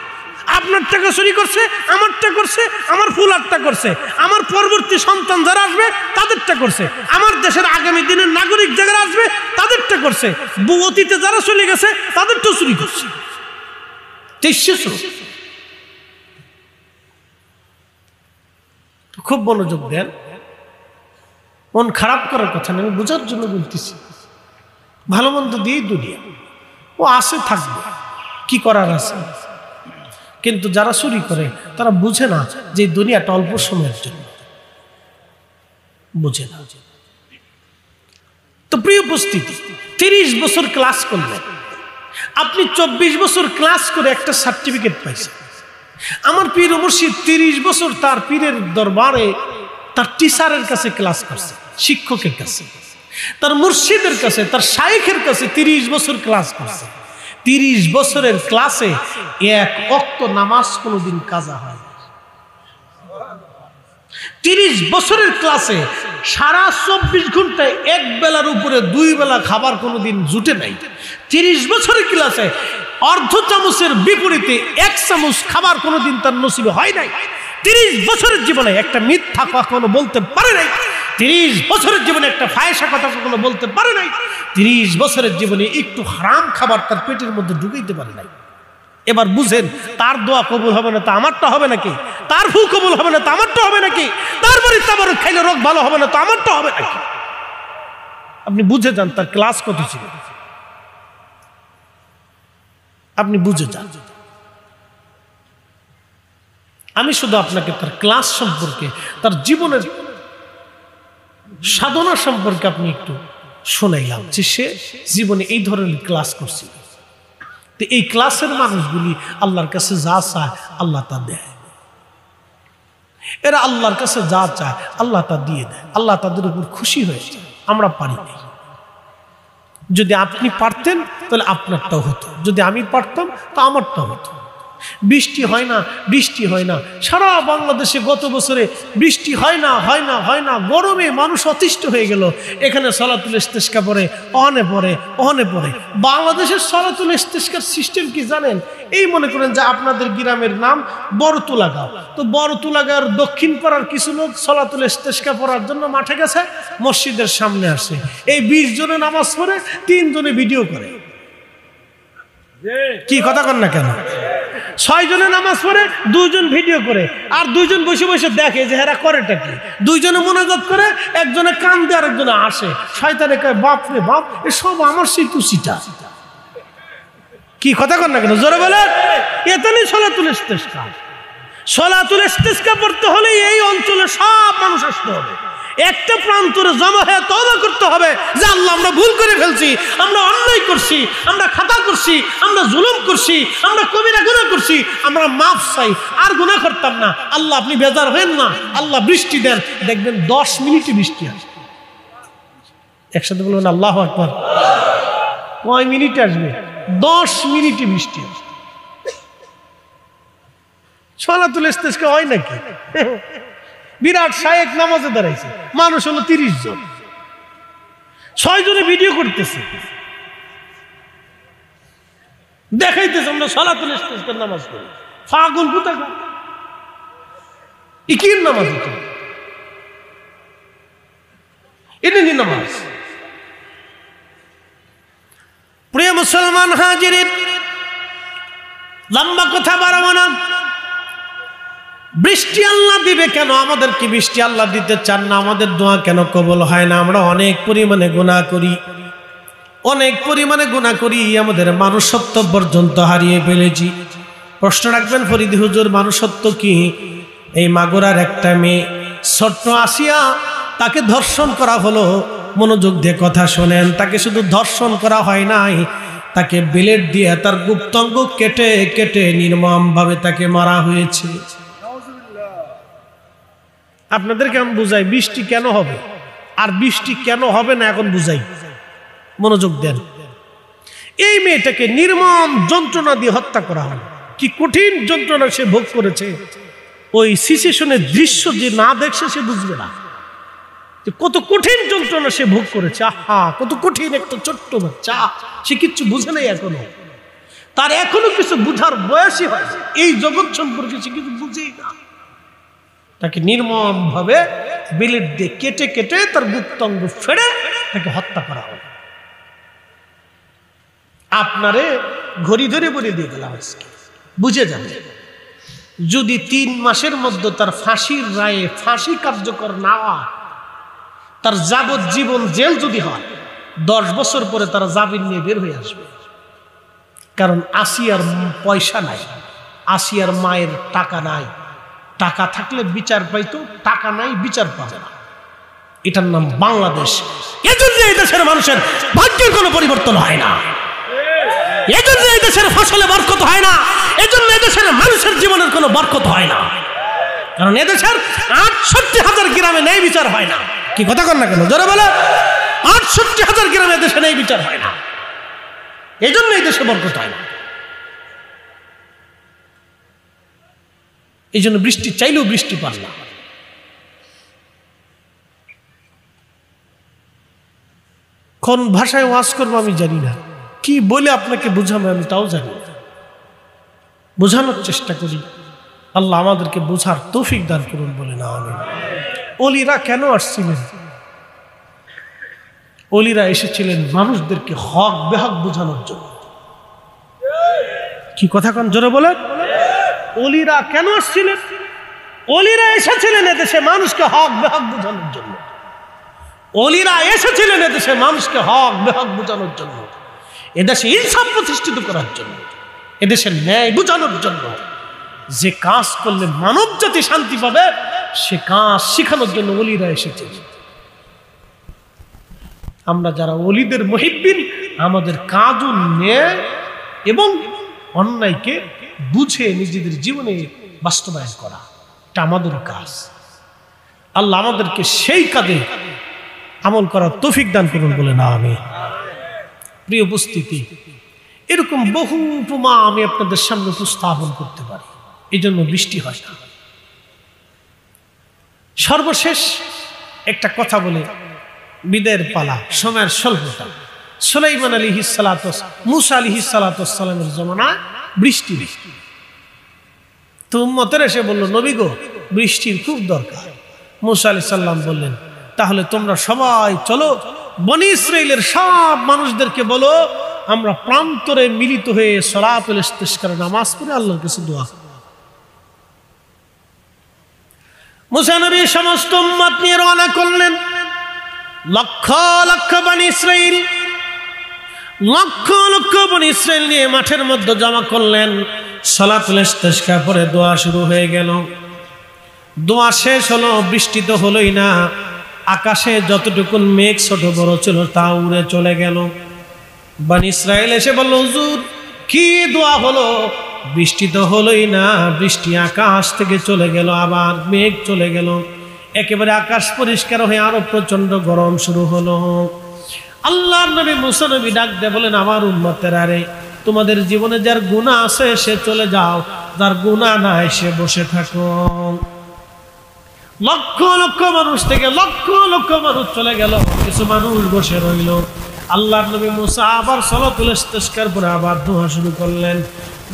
আপনার টাকা চুরি করছে, আমারটা করছে, আমার ফুলারটা করছে, আমার পরবর্তী সন্তান যারা আসবে তাদেরটা করছে, আমার দেশের আগামী দিনের নাগরিক যারা আসবে তাদেরটা করছে, অতীতে যারা চলে গেছে তাদেরটাও চুরি করছে। খুব মনোযোগ দেন, মন খারাপ করার কথা না, আমি বোঝার জন্য বলতেছি। ভালো মন্দ দিয়েই দুনিয়া, ও আসে থাকবে, কি করার আছে। কিন্তু যারা চুরি করে তারা বুঝে না যে দুনিয়াটা অল্প সময়ের জন্য, বুঝে না। তো প্রিয় উপস্থিতি, 30 বছর ক্লাস করলেন আপনি, 24 বছর ক্লাস করে একটা সার্টিফিকেট পাইছেন। আমার পীর মুর্শিদ 30 বছর তার পীরের দরবারে তার টিচারের কাছে ক্লাস করছে, শিক্ষকের কাছে, তার মুর্শিদের কাছে, তার শাইখের কাছে 30 বছর ক্লাস করছে। 30 বছরের ক্লাসে এক ওয়াক্ত নামাজ কোনোদিন কাজা হয় না। 30 বছরের ক্লাসে সারা 24 ঘন্টায় এক বেলার উপরে 2 বেলা খাবার কোনোদিন জুটে নাই। 30 বছরের ক্লাসে অর্ধ চামচের বিপরীতে 1 চামচ খাবার কোনোদিন তার নসিবে হয় নাই। 30 বছরের জীবনে একটা মিথ্যা কখনো বলতে পারে নাই। 30 বছরের জীবনে একটা ফায়সা কথা কখনো বলতে পারে নাই। 30 বছরের জীবনে একটু হারাম খাবার তার পেটের মধ্যে ঢুকাইতে পারে নাই। এবার বুঝেন, তার দোয়া কবুল হবে না তা আমারটা হবে নাকি? তার ফু কবুল হবে না তা আমারটা হবে নাকি? তারপরে তাবারক খাইলে রোগ ভালো হবে না তা আমারটা হবে নাকি? আপনি বুঝে যান তার ক্লাস কত ছিল, আপনি বুঝে যান। আমি শুধু আপনাকে তার ক্লাস সম্পর্কে, তার জীবনের সাধনা সম্পর্কে আপনি একটু শোনাইলাম যে সে জীবনে এই ধরনের ক্লাস করছিল। তো এই ক্লাসের মানুষগুলি আল্লাহর কাছে যা চায় আল্লাহ তা দেয়। এরা আল্লাহর কাছে যা চায় আল্লাহ তা দিয়ে দেয়। আল্লাহ তাদের উপর খুশি হয়েছে। আমরা পারি না। যদি আপনি পারতেন তাহলে আপনারটাও হতো, যদি আমি পারতাম তা আমারটাও হতো। বৃষ্টি হয় না, বৃষ্টি হয় না, সারা বাংলাদেশে গত বছরে বৃষ্টি হয় না, হয় না, হয় না, গরমে মানুষ অতিষ্ঠ হয়ে গেল। এখানে সলাতুল ইস্তেসকা পড়ে, অহনে পড়ে, অহনে পড়ে। বাংলাদেশের সলাতুল ইস্তেসকার সিস্টেম কি জানেন? এই মনে করেন যে আপনাদের গ্রামের নাম বড়তুলাগাঁও, তো বড়তুলাগাঁওর দক্ষিণ পাড়ার কিছু লোক সলাতুল ইস্তেসকা পড়ার জন্য মাঠে গেছে, মসজিদের সামনে আসে। এই 20 জনে নামাজ পড়ে, 3 জনে ভিডিও করে। কি কথা কন না কেন? 6 জনে নামাজ পড়ে, 2 জন ভিডিও করে, আর 2 জন বসে বসে দেখে যে হেরা করেটা কি। 2 জনে মোনাজাত করে, একজনে কান্দে আর একজনে আসে। শয়তানে কয় বাপ রে বাপ, এসব আমার সিটা। কি কথা কন না কেন? জোরে বলেন। এতে নেই সলাতুল ইস্তেসকা। সলাতুল ইস্তেসকা পড়তে হলে এই অঞ্চলে সব মানুষ আসতে হবে, একটা প্রান্তরে জমা হয়ে তওবা করতে হবে যে আল্লাহ আমরা ভুল করে ফেলছি, আমরা অন্যায় করছি, আমরা খাতা করছি, আমরা জুলুম করছি, আমরা কবিরা গুনাহ করছি, আমরা মাফ চাই, আর গুনাহ করতাম না। আল্লাহ আপনি বেজার হবেন না, আল্লাহ বৃষ্টি দেন। দেখবেন 10 মিনিটে বৃষ্টি আসবে। একসাথে বলবেন আল্লাহু আকবার। কয় মিনিটে আসবে? 10 মিনিটে বৃষ্টি আসবে। সলাতুল ইস্তেসকা হয় নাকি? বিরাট শায়েক নামাজে দাঁড়াইছে, মানুষ হলো 30 জন, 6 জনে ভিডিও করতেছে, দেখাইতেছে আমরা সলাতুল ইস্তেসকার নামাজ পড়ি। পাগল কোথাকার! কি নামাজ এটা নি নামাজ? প্রিয় মুসলমান হাজিরিন, লম্বা কথা বাড়াবো না। বৃষ্টি আল্লাহ দিবে কেন? আমাদের কি বৃষ্টি আল্লাহ দিতে চান না? আমাদের দোয়া কেন কবুল হয় না? আমরা অনেক পরিমাণে গুনাহ করি, অনেক পরিমাণে গুনাহ করি, আমাদের মানুষত্ব পর্যন্ত হারিয়ে ফেলেছি। প্রশ্ন রাখবেন ফরিদি হুজুর, মানুষত্ব কি? এই মাগুরার একটা মেয়ে ছোট্ট আসিয়া, তাকে ধর্ষণ করা হলো। মনোযোগ দিয়ে কথা শোনেন, তাকে শুধু ধর্ষণ করা হয় নাই, তাকে ব্লেড দিয়ে তার গুপ্তাঙ্গ কেটে কেটে নির্মমভাবে তাকে মারা হয়েছে। আপনাদেরকে আমি বুঝাই বৃষ্টি কেন হবে আর বৃষ্টি কেন হবে না, এখন বুঝাই, মনোযোগ দেন। এই মেয়েটাকে নির্মম যন্ত্রণা দিয়ে হত্যা করা হয়। কি কঠিন যন্ত্রণা সে ভোগ করেছে, ওই সিচুয়েশনের দৃশ্য যে না দেখছে সে বুঝবে না যে কত কঠিন যন্ত্রণা সে ভোগ করেছে। আহা, কত কঠিন! একটা ছোট্ট বাচ্চা, সে কিচ্ছু বুঝে নাই এখনো। তার এখনো কিছু বুঝার বয়সই হয়, এই জগৎ সম্পর্কে সে কিছু বুঝেই না। তাকে নির্মম ভাবে বিলেট দিয়ে কেটে কেটে তার গুপ্তাঙ্গ ফেড়ে তাকে হত্যা করা হবে। আপনারে ঘড়ি ধরে বলে দিয়ে গেলাম আজকে, বুঝে যাবে যদি 3 মাসের মধ্যে তার ফাঁসির রায়ে ফাঁসি কার্যকর না হয়, তার যাবজ্জীবন জেল যদি হয়, 10 বছর পরে তারা জামিন নিয়ে বের হয়ে আসবে। কারণ আসিয়ার পয়সা নাই, আসিয়ার মায়ের টাকা নাই, টাকা থাকলে বিচার পাইতো, টাকা নাই বিচার পাবে না। এটার নাম বাংলাদেশ। এজন্য এই দেশের মানুষের ভাগ্যের কোনো পরিবর্তন হয় না, এজন্য এই দেশের ফসলে বরকত হয় না, এজন্য এই দেশের মানুষের জীবনের কোনো বরকত হয় না। কারণ এদেশের 68,000 গ্রামে ন্যায় বিচার হয় না। কি কথা কন না কেন, জোরে বলে। 68,000 গ্রামে দেশে ন্যায় বিচার হয় না, এই জন্য এই দেশে বরকত হয় না। এই জন্য বৃষ্টি চাইলেও বৃষ্টি পান না। কোন ভাষায় ওয়াজ করবো আমি জানি না, কি বলে আপনাকে বুঝাবো আমি তাও জানি না। বোঝানোর চেষ্টা করি, আল্লাহ আমাদেরকে বোঝার তৌফিক দান করুন বলে না। আমিন। ওলিরা কেন আসছিলেন? ওলিরা এসেছিলেন মানুষদেরকে হক বেহক বোঝানোর জন্য। কি কথা কোন জোরে বলেন। ওলিরা কেন আসছিলেন? ওলিরা এসেছিলেন এদেশে মানুষকে হক বেহক বোঝানোর জন্য। ওলিরা এসেছিলেন এদেশে মানুষকে হক বেহক বোঝানোর জন্য, এদেশে ইনসাফ প্রতিষ্ঠিত করার জন্য, এদেশের ন্যায় বোঝানোর জন্য। যে কাজ করলে মানব জাতি শান্তি পাবে সে কাজ শেখানোর জন্য ওলিরা এসেছিলেন। আমরা যারা ওলিদের মুহিব্বিন, আমাদের কাজও ন্যায় এবং অন্যায়কে বুঝে নিজেদের জীবনে বাস্তবায়ন করা, এটা আমাদের কাজ। আল্লাহ আমাদেরকে সেই কাজে আমল করার তৌফিক দান করুন বলে না। আমি প্রিয় উপস্থিতি, এরকম বহু উপমা আমি আপনাদের সামনে উপস্থাপন করতে পারি, এই জন্য বৃষ্টি হয় না। সর্বশেষ একটা কথা বলে বিদায়ের পালা, সময়ের স্বল্পতা। সুলাইমান আলাইহিস সালাতু মুসা আলাইহিস সালাতু সালামের জমানায় বৃষ্টি, তো উম্মতের এসে বলল, নবী গো, বৃষ্টির খুব দরকার। মুসা আলাইহিস সালাম বললেন, তাহলে তোমরা সবাই চলো, বনি ইসরাইলের সব মানুষদেরকে বলো আমরা প্রান্তরে মিলিত হয়ে সালাতুল ইস্তিসকার নামাজ পড়ে আল্লাহর কাছে দোয়া করব। মুসা নবী সমস্ত উম্মত নিয়ে রওনা করলেন। লক্ষ লক্ষ বনি ইসরাইল, লক্ষ লক্ষ বনি ইসরাইল নিয়ে মাঠের মধ্যে জমা করলেন। সালাতুল ইস্তিসকা পরে দোয়া শুরু হয়ে গেল। দোয়া শেষ হলো, বৃষ্টি তো হলোই না। আকাশে যতটুকু মেঘ ছোট বড় ছিল তা উড়ে চলে গেল। বনি ইসরাইল এসে বলল, হুজুর কি দোয়া হলো? বৃষ্টি তো হলোই না, বৃষ্টি আকাশ থেকে চলে গেল, আবার মেঘ চলে গেল, একেবারে আকাশ পরিষ্কার হয়ে আরো প্রচন্ড গরম শুরু হলো। আল্লাহর নবী মুসা নবী ডাক দিয়ে বলেন, আমার উম্মতেরা রে, তোমাদের জীবনে যার গুনাহ আছে সে চলে যাও, যার গুনাহ নাই সে বসে থাকো। লক্ষ লক্ষ মানুষ থেকে লক্ষ লক্ষ মানুষ চলে গেল, কিছু মানুষ বসে রইল। আল্লাহর নবী মুসা আবার সালাতুল ইস্তিসকার পরে আবার দোয়া শুরু করলেন।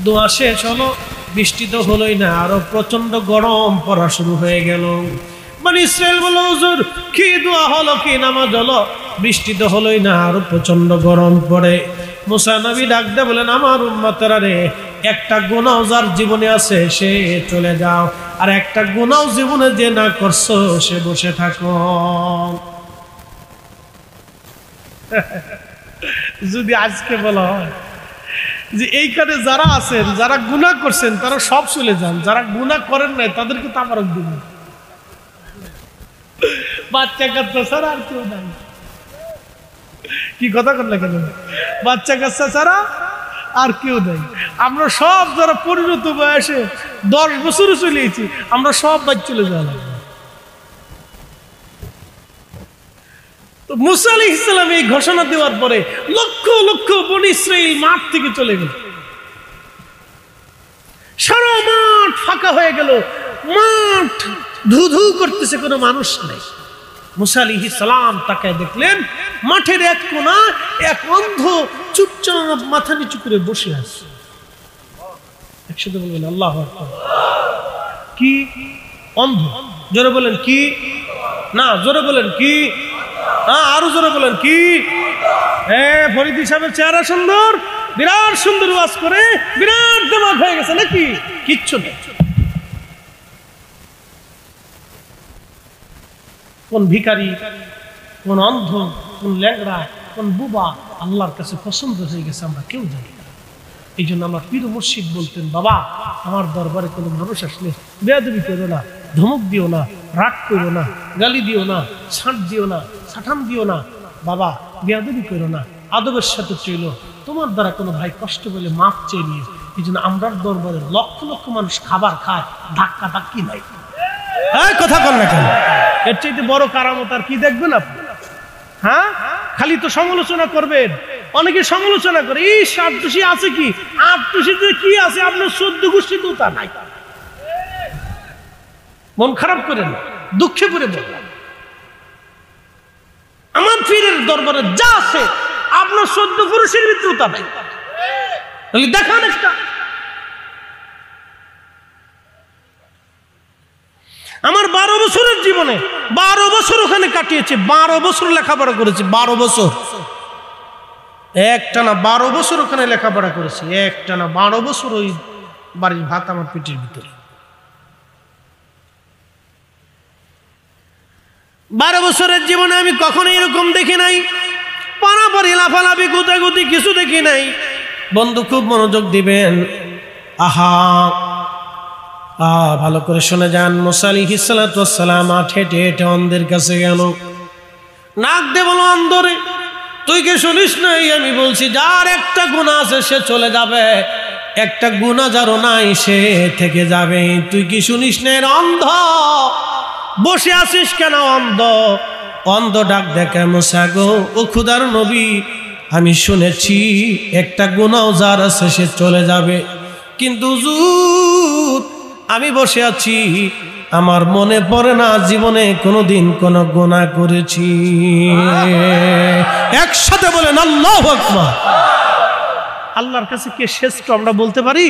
দোয়া শেষ হলো, বৃষ্টি তো হলোই না, আরো প্রচন্ড গরম পড়া শুরু হয়ে গেল। বনি ইসরাইল বলল, হুজুর কি দোয়া হলো, কি নামাজ হলো? বৃষ্টি তো হলোই না, আরো প্রচন্ড গরম পড়ে। মুসা নবী ডাক দিয়ে বলেন, আমার উম্মতেরা রে, একটা গুনাহ যার জীবনে আছে সে চলে যাও, আর একটা গুনাহ জীবনে যে না করছো সে বসে থাকো। যদি আজকে বলা হয় যে এইখানে যারা আছেন, যারা গুনাহ করছেন তারা সব চলে যান, যারা গুনাহ করেন নাই তাদেরকে তো আমার দিন, বাচ্চা কাচ্চা ছাড়া আর কেউ নাই। কি কথা করলে কেন? বাচ্চা কাচ্চা ছাড়া আর কেউ নাই। আমরা সব যারা পরিণত বয়সে 10 বছরে চলেছি, আমরা সব বাদ চলে যাওয়া। তো মুসা আলাইহিস সালাম এই ঘোষণা দেওয়ার পরে লক্ষ লক্ষ বনি ইসরাইল মাঠ থেকে চলে গেল। সারা মাঠ ফাঁকা হয়ে গেল, মাঠ ধু ধু করতেছে, কোনো মানুষ নাই। মুসা আলাইহিস সালাম তাকায় দেখলেন মাঠের এক কোণা এক অন্ধ চুপচাপ মাথা নিচু করে বসে আছে। একসাথে বলবেন আল্লাহু আকবার। কি অন্ধ? জোরে বলেন কি? না জোরে বলেন কি? হ্যাঁ আরো জোরে বলেন কি? ফরিদি সাহেবের চেহারা সুন্দর, বিরাট সুন্দর ওয়াজ করে বিরাট দিমাগ হয়ে গেছে নাকি? কিচ্ছু নেই। কোন ভিখারি, কোন অন্ধ, কোন ল্যাংড়া, কোন বুবা আল্লাহর কাছে পছন্দ হয়ে গেছে আমরা কেউ জানি না। এই জন্য আমার পীর মুর্শিদ বলতেন, বাবা আমার দরবারে কোনো মানুষ আসলে বেয়াদবি করো না, ধমক দিও না, রাগ করো না, গালি দিও না, ছাঁট দিও না, ছাঠান দিও না, বাবা বেয়াদবি করো না, আদবের সাথে চইল। তোমার দ্বারা কোনো ভাই কষ্ট পেলে মাপ চেয়ে নিয়ে। এই জন্য আমরার দরবারে লক্ষ লক্ষ মানুষ খাবার খায়, ধাক্কা ধাক্কি নাই। হ্যাঁ কথা বল না কেন? এর চাইতে বড় কারামত আর কি দেখবেন আপনি? হ্যাঁ খালি তো সমালোচনা করবেন। অনেকে সমালোচনা করে, এই আটটুসি আছে কি? আটটুসিতে কি আছে? আপনার 14 গোষ্ঠী তো তা নাই। মন খারাপ করেন, দুঃখে পড়ে দেন। আমার পীরের দরবারে যা আছে আপনার 14 পুরুষের ভিতরে তা নাই। দেখান একটা। আমার 12 বছরের জীবনে 12 বছর ওখানে কাটিয়েছে, 12 বছর লেখাপড়া করেছি, 12 বছর একটানা 12 বছর ওখানে লেখাপড়া করেছি, একটানা 12 বছর ওই বাড়ির ভাত আমার পেটের ভিতরে। 12 বছরের জীবনে আমি কখনো এরকম দেখি নাই। পানাপাড়ি লাফালাফি গুতাগুতি কিছু দেখি নাই। বন্ধু খুব মনোযোগ দিবেন। আহা ভালো করে শুনে যান। মুসা আলাইহিস সালাতু ওয়াস সালাম হেঁটে হেঁটে অন্ধের কাছে গেল। নাক দিয়ে বলো, অন্ধরে তুই কি শুনিস নাই? আমি বলছি যার একটা গুনাহ আছে সে চলে যাবে, একটা গুনাহ যারও নাই সে থেকে যাবে। তুই কি শুনিস না? অন্ধ বসে আছিস কেন? অন্ধ অন্ধ ডাক দেখে, মুসা গো ও খুদার নবী, আমি শুনেছি একটা গুনাহ যার আছে সে চলে যাবে, কিন্তু হুজুর আমি বসে আছি, আমার মনে পড়ে না জীবনে কোনোদিন কোন গুনাহ করেছি। একসাথে বলেন আল্লাহু আকবার। আল্লাহর কাছে কে শ্রেষ্ঠ আমরা বলতে পারি?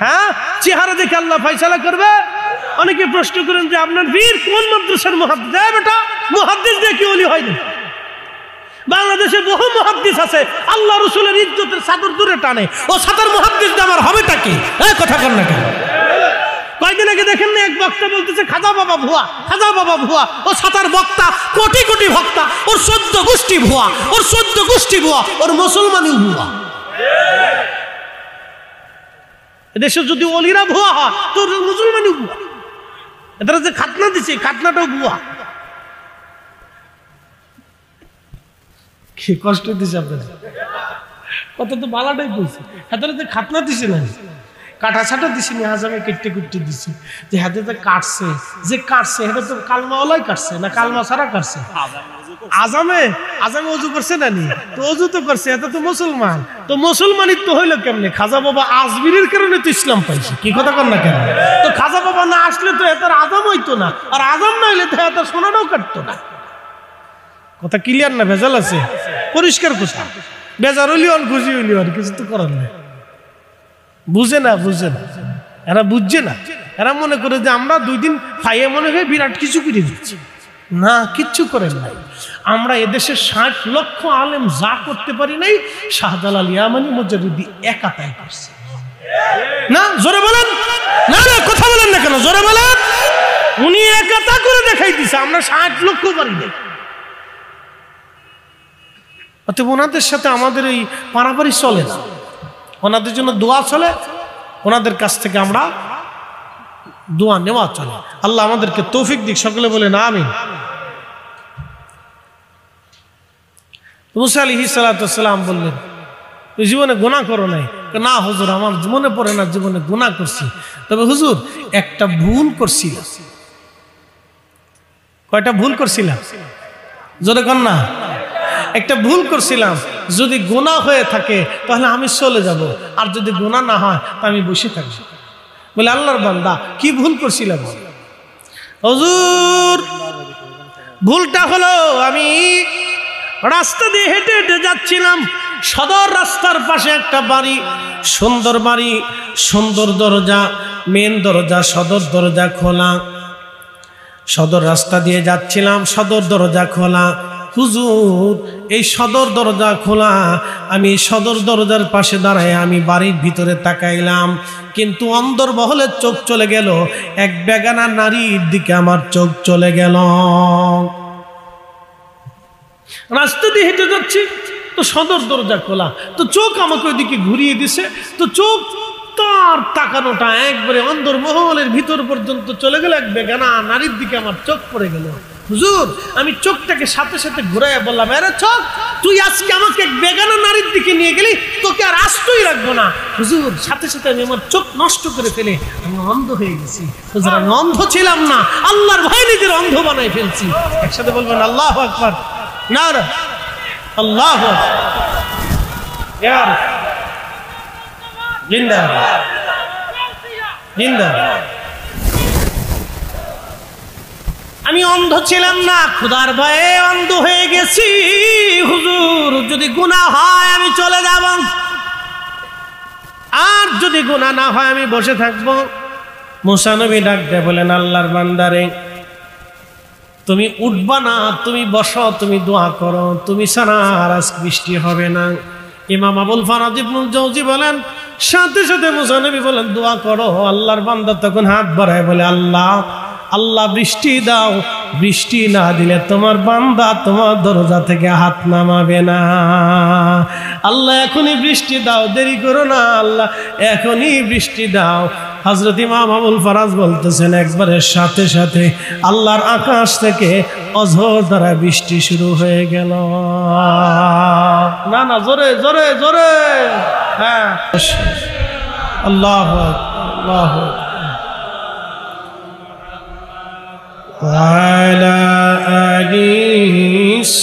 হ্যাঁ চেহারা দেখে আল্লাহ ফয়সালা করবে। অনেকে প্রশ্ন করেন যে আপনার বীর কোন মাদ্রাসার মুহাদ্দিস? বেটা মুহাদ্দিস দিয়ে কি ওলি হয় না? বাংলাদেশে বহু মুহাদ্দিস আছে, আল্লাহ রাসূলের ইজ্জতের চাদর দূরে টানে। ও সাতার মুহাদ্দিস দিয়ে আমার হবেটা কি? কথা কর না কেন? কয়েকদিন আগে দেখেন না এক বক্তা বলতেছে খাজা বাবা ভুয়া, খাজা বাবা ভুয়া। ও সাতার বক্তা, কোটি কোটি ভক্তা, ওর 14 গোষ্ঠী ভুয়া, ওর 14 গোষ্ঠী ভুয়া, ওর মুসলমানই ভুয়া। এদেশে যদি ওলিরা ভুয়া হয় তো মুসলমানই ভুয়া। এদের যে খাতনা দিছে খাতনাটাও ভুয়া। কি কষ্ট দিছে আপনাদের? কত তো বালাটাই বলছে। হাতের যে খাতনা দিছে না, কাটা ছাটা দিছে নি, আজামে কেটে কুটে দিছে। যে হাতে তো কাটছে, যে কাটছে এটা তো কালমাওয়ালাই কাটছে না কালমা ছাড়া কাটছে? আজামে আজামে অজু করছে না নি? তো অজু তো করছে, এটা তো মুসলমান। তো মুসলমানির তো হইলো কেমনে? খাজা বাবা আজমিরের কারণে তো ইসলাম পাইছে। কি কথা কর না কেন? তো খাজা বাবা না আসলে তো এটার আজাম হইতো না, আর আজাম না হইলে তো এটা সোনাটাও কাটতো না। কথা ক্লিয়ার না? ভেজাল আছে? পরিষ্কার কথা। বেজার হইলি আর খুশি হইলি আর কিছু তো করার নেই। বুঝে না, বুঝে না, এরা বুঝছে না। এরা মনে করে যে আমরা 2 দিন খাইয়ে মনে হয় বিরাট কিছু করে দিচ্ছি। না, কিচ্ছু করেন নাই। আমরা এদেশে 60 লক্ষ আলেম যা করতে পারি নাই, শাহজালাল ইয়ামানি মুজাদ্দিদি একা তাই করছে। না জোরে বলেন না, না কথা বলেন না কেন? জোরে বলেন। উনি একা তা করে দেখাই দিছে, আমরা 60 লক্ষ পারি নাই। অতএব ওনাদের সাথে আমাদের এই পারাপারি চলে না। ওনাদের জন্য দোয়া চলে, ওনাদের কাছ থেকে আমরা দোয়া নেওয়া চলে। আল্লাহ আমাদেরকে তৌফিক দিক। সকলে বলেন আমিন। মুসা আলাইহিস সালাতু ওয়াস সালাম বললেন, তুই জীবনে গুনাহ করো নাই? না হুজুর, আমার মনে পড়ে না জীবনে গুনাহ করছি, তবে হুজুর একটা ভুল করছিলাম। কয়টা ভুল করছিলাম? জোরে কর না। একটা ভুল করছিলাম, যদি গুনাহ হয়ে থাকে তাহলে আমি চলে যাব, আর যদি গুনাহ না হয় তা আমি বসে থাকবো। বলে আল্লাহর বান্দা কি ভুল করছিলাম? হুজুর ভুলটা হলো আমি রাস্তা দিয়ে হেঁটে হেঁটে যাচ্ছিলাম, সদর রাস্তার পাশে একটা বাড়ি, সুন্দর বাড়ি, সুন্দর দরজা, মেন দরজা, সদর দরজা খোলা। সদর রাস্তা দিয়ে যাচ্ছিলাম, সদর দরজা খোলা। হুজুর, এই সদর দরজা খোলা, আমি সদর দরজার পাশে দাঁড়ায় আমি বাড়ির ভিতরে তাকাইলাম, কিন্তু অন্দরমহলের চোখ চলে গেল, এক বেগানা নারীর দিকে আমার চোখ চলে গেল। রাস্তা দিয়ে হেঁটে যাচ্ছি তো সদর দরজা খোলা, তো চোখ আমাকে ওইদিকে ঘুরিয়ে দিছে, তো চোখ তার তাকানোটা একবারে অন্দরমহলের ভিতর পর্যন্ত চলে গেল, এক বেগানা নারীর দিকে আমার চোখ পড়ে গেল। হুজুর, আমি চোখটাকে সাথে সাথে ঘুরাইয়া বললাম, আরে চোখ, তুই আজকে আমাকে এক বেগানা নারীর দিকে নিয়ে গেলি, তোকে আর আস্তই রাখবো না। হুজুর, সাথে সাথে আমি আমার চোখ নষ্ট করে ফেলে আমি অন্ধ হয়ে গেছি। হুজুর, আমি অন্ধ ছিলাম না, আল্লাহর ভয়ে নিজের অন্ধ বানাই ফেলছি। একসাথে বলবেন আল্লাহু আকবার, নারা আল্লাহু আকবার, ইয়া জিন্দাবাদ জিন্দাবাদ। আমি অন্ধ ছিলাম না, খোদার ভয়ে অন্ধ হয়ে গেছি। হুজুর, যদি গুনাহ হয় আমি চলে যাব, আর যদি গুনাহ না হয় আমি বসে থাকবো। মুসা নবী ডাক দিয়ে বলেন, আল্লাহর বান্দারে, তুমি উঠবা না, তুমি বসো, তুমি দোয়া করো, তুমি ছাড়া আর আজ বৃষ্টি হবে না। ইমাম আবুল ফারাজ ইবনুল জাওজি বলেন, সাথে সাথে মুসা নবী বলেন, দোয়া করো। আল্লাহর বান্দা তখন হাত বাড়ায় বলে, আল্লাহ আল্লাহ বৃষ্টি দাও, বৃষ্টি না দিলে তোমার বান্দা তোমার দরজা থেকে হাত নামাবে না। আল্লাহ এখনই বৃষ্টি দাও, দেরি করো না, আল্লাহ এখনই বৃষ্টি দাও। হযরত ইমাম আবুল ফারাজ বলতেছেন, একবারের সাথে সাথে আল্লাহর আকাশ থেকে অঝোর দ্বারা বৃষ্টি শুরু হয়ে গেল। না না, জোরে জোরে জোরে, হ্যাঁ, আল্লাহু আকবার, আল্লাহু আকবার। وعلى آل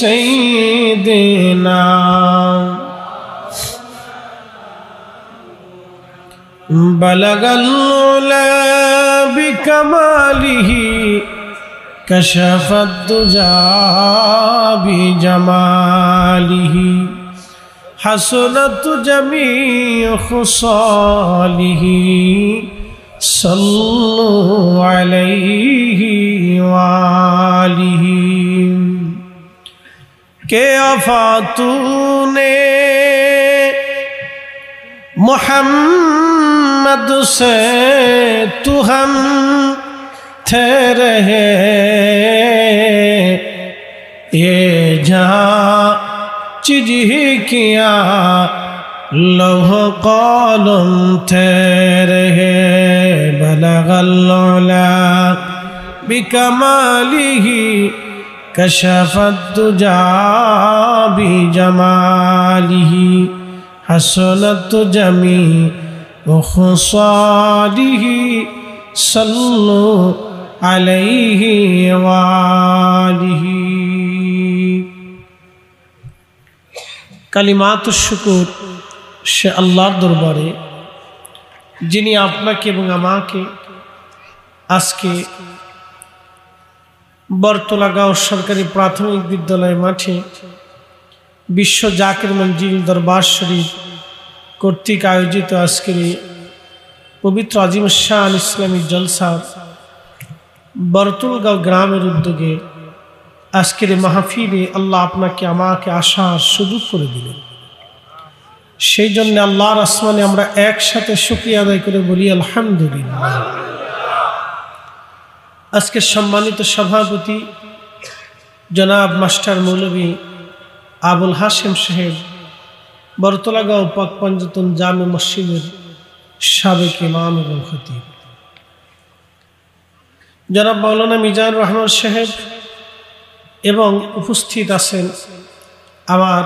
سيدنا بلغ العلا بكماله كشف الدجى بجماله حسنت جميع خصاله صلوا عليه وآله के अफ़ा तूने मोहम्मद से तू हम थे रहे ये जहाँ चीज़ ही किया लौह कलम थे रहे बलगल उला बिकमालिही कशफत दुजा बिजमालिही हसनत जमी खुसालिही सल्लु अलैहि वालिही। কালিমাতুশ শুকুর সে আল্লাহর দরবারে যিনি আপনাকে এবং আমাকে আজকে বরতলাগাঁও সরকারি প্রাথমিক বিদ্যালয় মাঠে বিশ্ব জাকির মঞ্জিল দরবার শরীফ কর্তৃক আয়োজিত আজকের পবিত্র আজিম শান ইসলামী জলসা বরতলাগাঁও গ্রামের উদ্যোগে আজকের মাহফিলে আল্লাহ আপনাকে আমাকে আসার সুযোগ করে দিলেন। সেই জন্য আল্লাহর আসমানে আমরা একসাথে শুকরিয়া আদায় করে বলি আলহামদুলিল্লাহ। আজকে সম্মানিত সভাপতি জনাব মাস্টার মৌলভী আবুল হাশেম সাহেব, বরতলাগাঁও পাক পঞ্জতন জামে মসজিদের সাবেক ইমাম এবং খতিব, জনাব মাওলানা মিজানুর রহমান সাহেব, এবং উপস্থিত আছেন আমার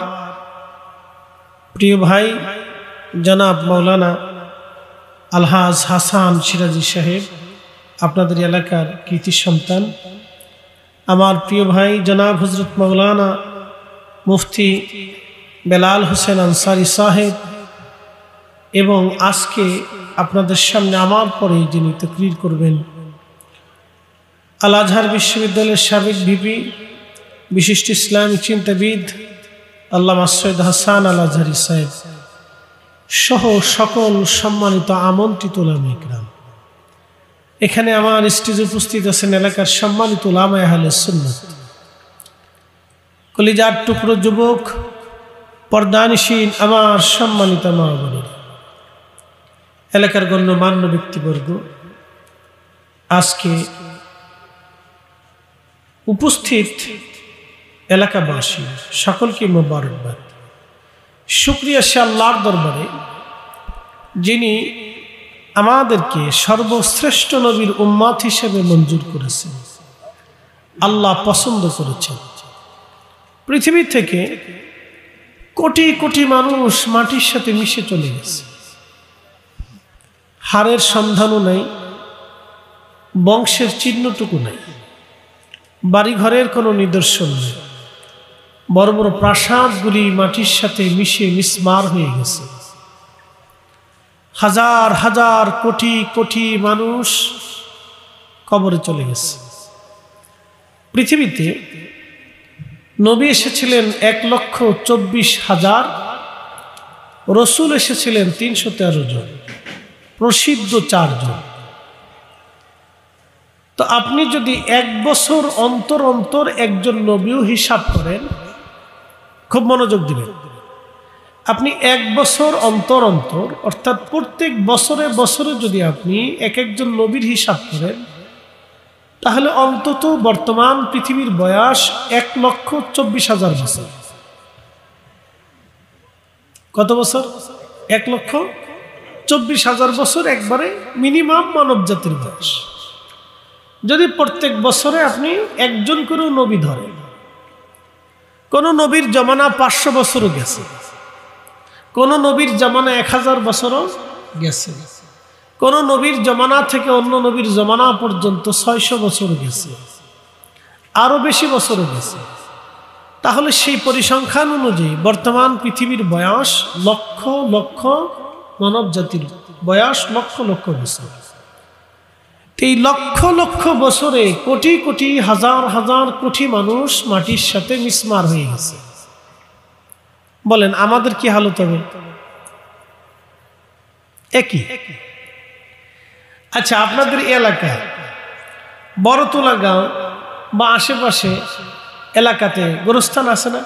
প্রিয় ভাই জনাব মাওলানা আলহাজ হাসান সিরাজি সাহেব, আপনাদের এলাকার কৃতি সন্তান, আমার প্রিয় ভাই জনাব হজরত মাওলানা মুফতি বেলাল হোসেন আনসারি সাহেব, এবং আজকে আপনাদের সামনে আমার পরে যিনি তাকরীর করবেন আল আজহার বিশ্ববিদ্যালয়ের সাবেক ভিপি, বিশিষ্ট ইসলামিক চিন্তাবিদ আল্লামা সৈয়দ হাসান আল আজহারী সাহেব সহ সকল সম্মানিত আমন্ত্রিত উলামায়ে ইকরাম, এখানে আমার স্টেজে উপস্থিত আছেন এলাকার সম্মানিত উলামায়ে আহলে সুন্নাত, কলিজার টুকরো যুবক, পর্দানিশীন আমার সম্মানিত মা বোনেরা, এলাকার গণ্যমান্য ব্যক্তিবর্গ, আজকে উপস্থিত এলাকাবাসী সকলকে মোবারকবাদ। শুকরিয়া সে আল্লাহর দরবারে যিনি আমাদেরকে সর্বশ্রেষ্ঠ নবীর উম্মত হিসেবে মঞ্জুর করেছেন, আল্লাহ পছন্দ করেছেন। পৃথিবী থেকে কোটি কোটি মানুষ মাটির সাথে মিশে চলে গেছে, হাড়ের সন্ধানও নাই, বংশের চিহ্নটুকু নাই, বাড়িঘরের কোনো নিদর্শন নেই, বড় বড় প্রাসাদগুলি মাটির সাথে মিশে মিসমার হয়ে গেছে। হাজার হাজার কোটি কোটি মানুষ কবরে চলে গেছে। পৃথিবীতে নবী এসেছিলেন 1,24,000, রসুল এসেছিলেন 313 জন, প্রসিদ্ধ 4 জন। তো আপনি যদি 1 বছর অন্তর অন্তর একজন নবীও হিসাব করেন, খুব মনোযোগ দিবেন, আপনি 1 বছর অন্তর অন্তর অর্থাৎ প্রত্যেক বছরে বছরে যদি আপনি এক একজন নবীর হিসাব করেন, তাহলে অন্তত বর্তমান পৃথিবীর বয়স 1,24,000 বছর। কত বছর? 1,24,000 বছর একবারে মিনিমাম মানব জাতির বয়স। যদি প্রত্যেক বছরে আপনি একজন করেও নবী ধরেন, কোন নবীর জমানা 500 বছরও গেছে, কোন নবীর জমানা 1000 বছরও গেছে, কোন নবীর জমানা থেকে অন্য নবীর জমানা পর্যন্ত 600 বছর গেছে, আরো বেশি বছরও গেছে। তাহলে সেই পরিসংখ্যান অনুযায়ী বর্তমান পৃথিবীর বয়স লক্ষ লক্ষ, মানব জাতির বয়স লক্ষ লক্ষ বছর। এই লক্ষ লক্ষ বছরে কোটি কোটি হাজার হাজার কোটি মানুষ মাটির সাথে মিসমার হয়ে গেছে। বলেন আমাদের কি হালত হবে? একই। আচ্ছা, আপনাদের এলাকায় বড়তলা গাঁও বা আশেপাশে এলাকাতে গোরস্থান আছে না?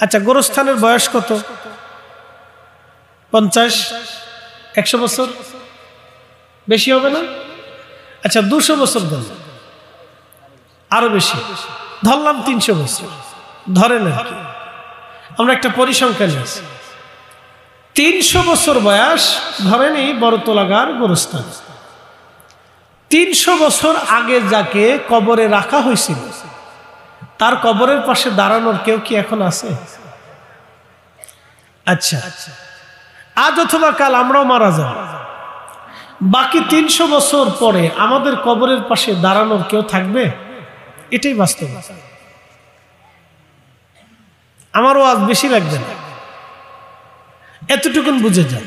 আচ্ছা, গোরস্থানের বয়স কত? 50-100 বছর? বেশি হবে না? আচ্ছা, 200 বছর ধরলাম, আরো বেশি ধরলাম, 300 বছর ধরেন আর কি। আমরা একটা পরিসংখ্যান নিয়েছি, 300 বছর বয়স ধরেন এই বড়তলাগার গোরস্থান। 300 বছর আগে যাকে কবরে রাখা হয়েছিল, তার কবরের পাশে দাঁড়ানোর কেউ কি এখন আছে? আচ্ছা, আজ অথবা কাল আমরাও মারা যাব, বাকি 300 বছর পরে আমাদের কবরের পাশে দাঁড়ানোর কেউ থাকবে? এটাই বাস্তব। আমারও আজ বেশি লাগবে না, এতটুকুন বুঝে যায়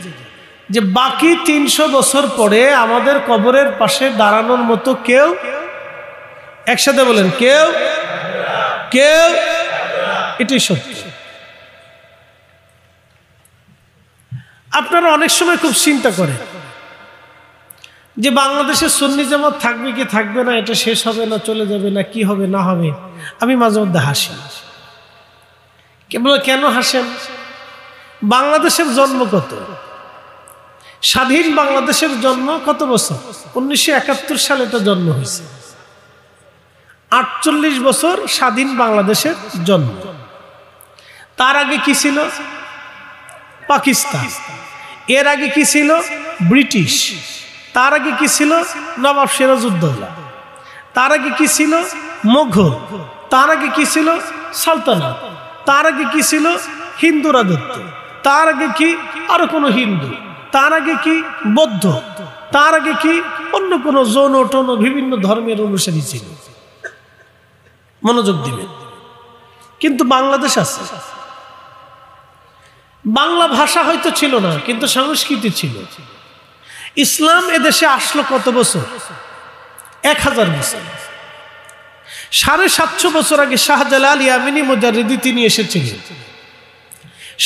যে বাকি 300 বছর পরে আমাদের কবরের পাশে দাঁড়ানোর মতো কেউ, একসাথে বলেন কেউ, কেউ, এটাই সত্য। আপনারা অনেক সময় খুব চিন্তা করেন যে বাংলাদেশের সুন্নি জামাত থাকবে কি থাকবে না, এটা শেষ হবে না চলে যাবে না, কি হবে না হবে। আমি মাঝে মধ্যে হাসি। কেন হাসেন? বাংলাদেশের জন্ম কত? স্বাধীন বাংলাদেশের জন্ম কত বছর? 1971 সালে এটা জন্ম হয়েছে। 48 বছর স্বাধীন বাংলাদেশের জন্ম। তার আগে কি ছিল? পাকিস্তান। এর আগে কি ছিল? ব্রিটিশ। তার আগে কি ছিল? নবাব সিরাজউদ্দৌলা। তার আগে কি ছিল? মুঘল। তার আগে কি ছিল? সালতানাত। তার আগে কি ছিল? হিন্দু রাজত্ব। তার আগে কি? আরো কোনো হিন্দু। তার আগে কি? বৌদ্ধ। তার আগে কি? অন্য কোনো যৌন টন বিভিন্ন ধর্মের অনুসারী ছিল। মনোযোগ দিবেন। কিন্তু বাংলাদেশ আছে। বাংলা ভাষা হয়তো ছিল না, কিন্তু সংস্কৃতি ছিল। ইসলাম এদেশে আসলো কত বছর? 1000 বছর। 750 বছর আগে শাহজালাল ইয়ামিনী মুজাররিদি তিনি এসেছিলেন।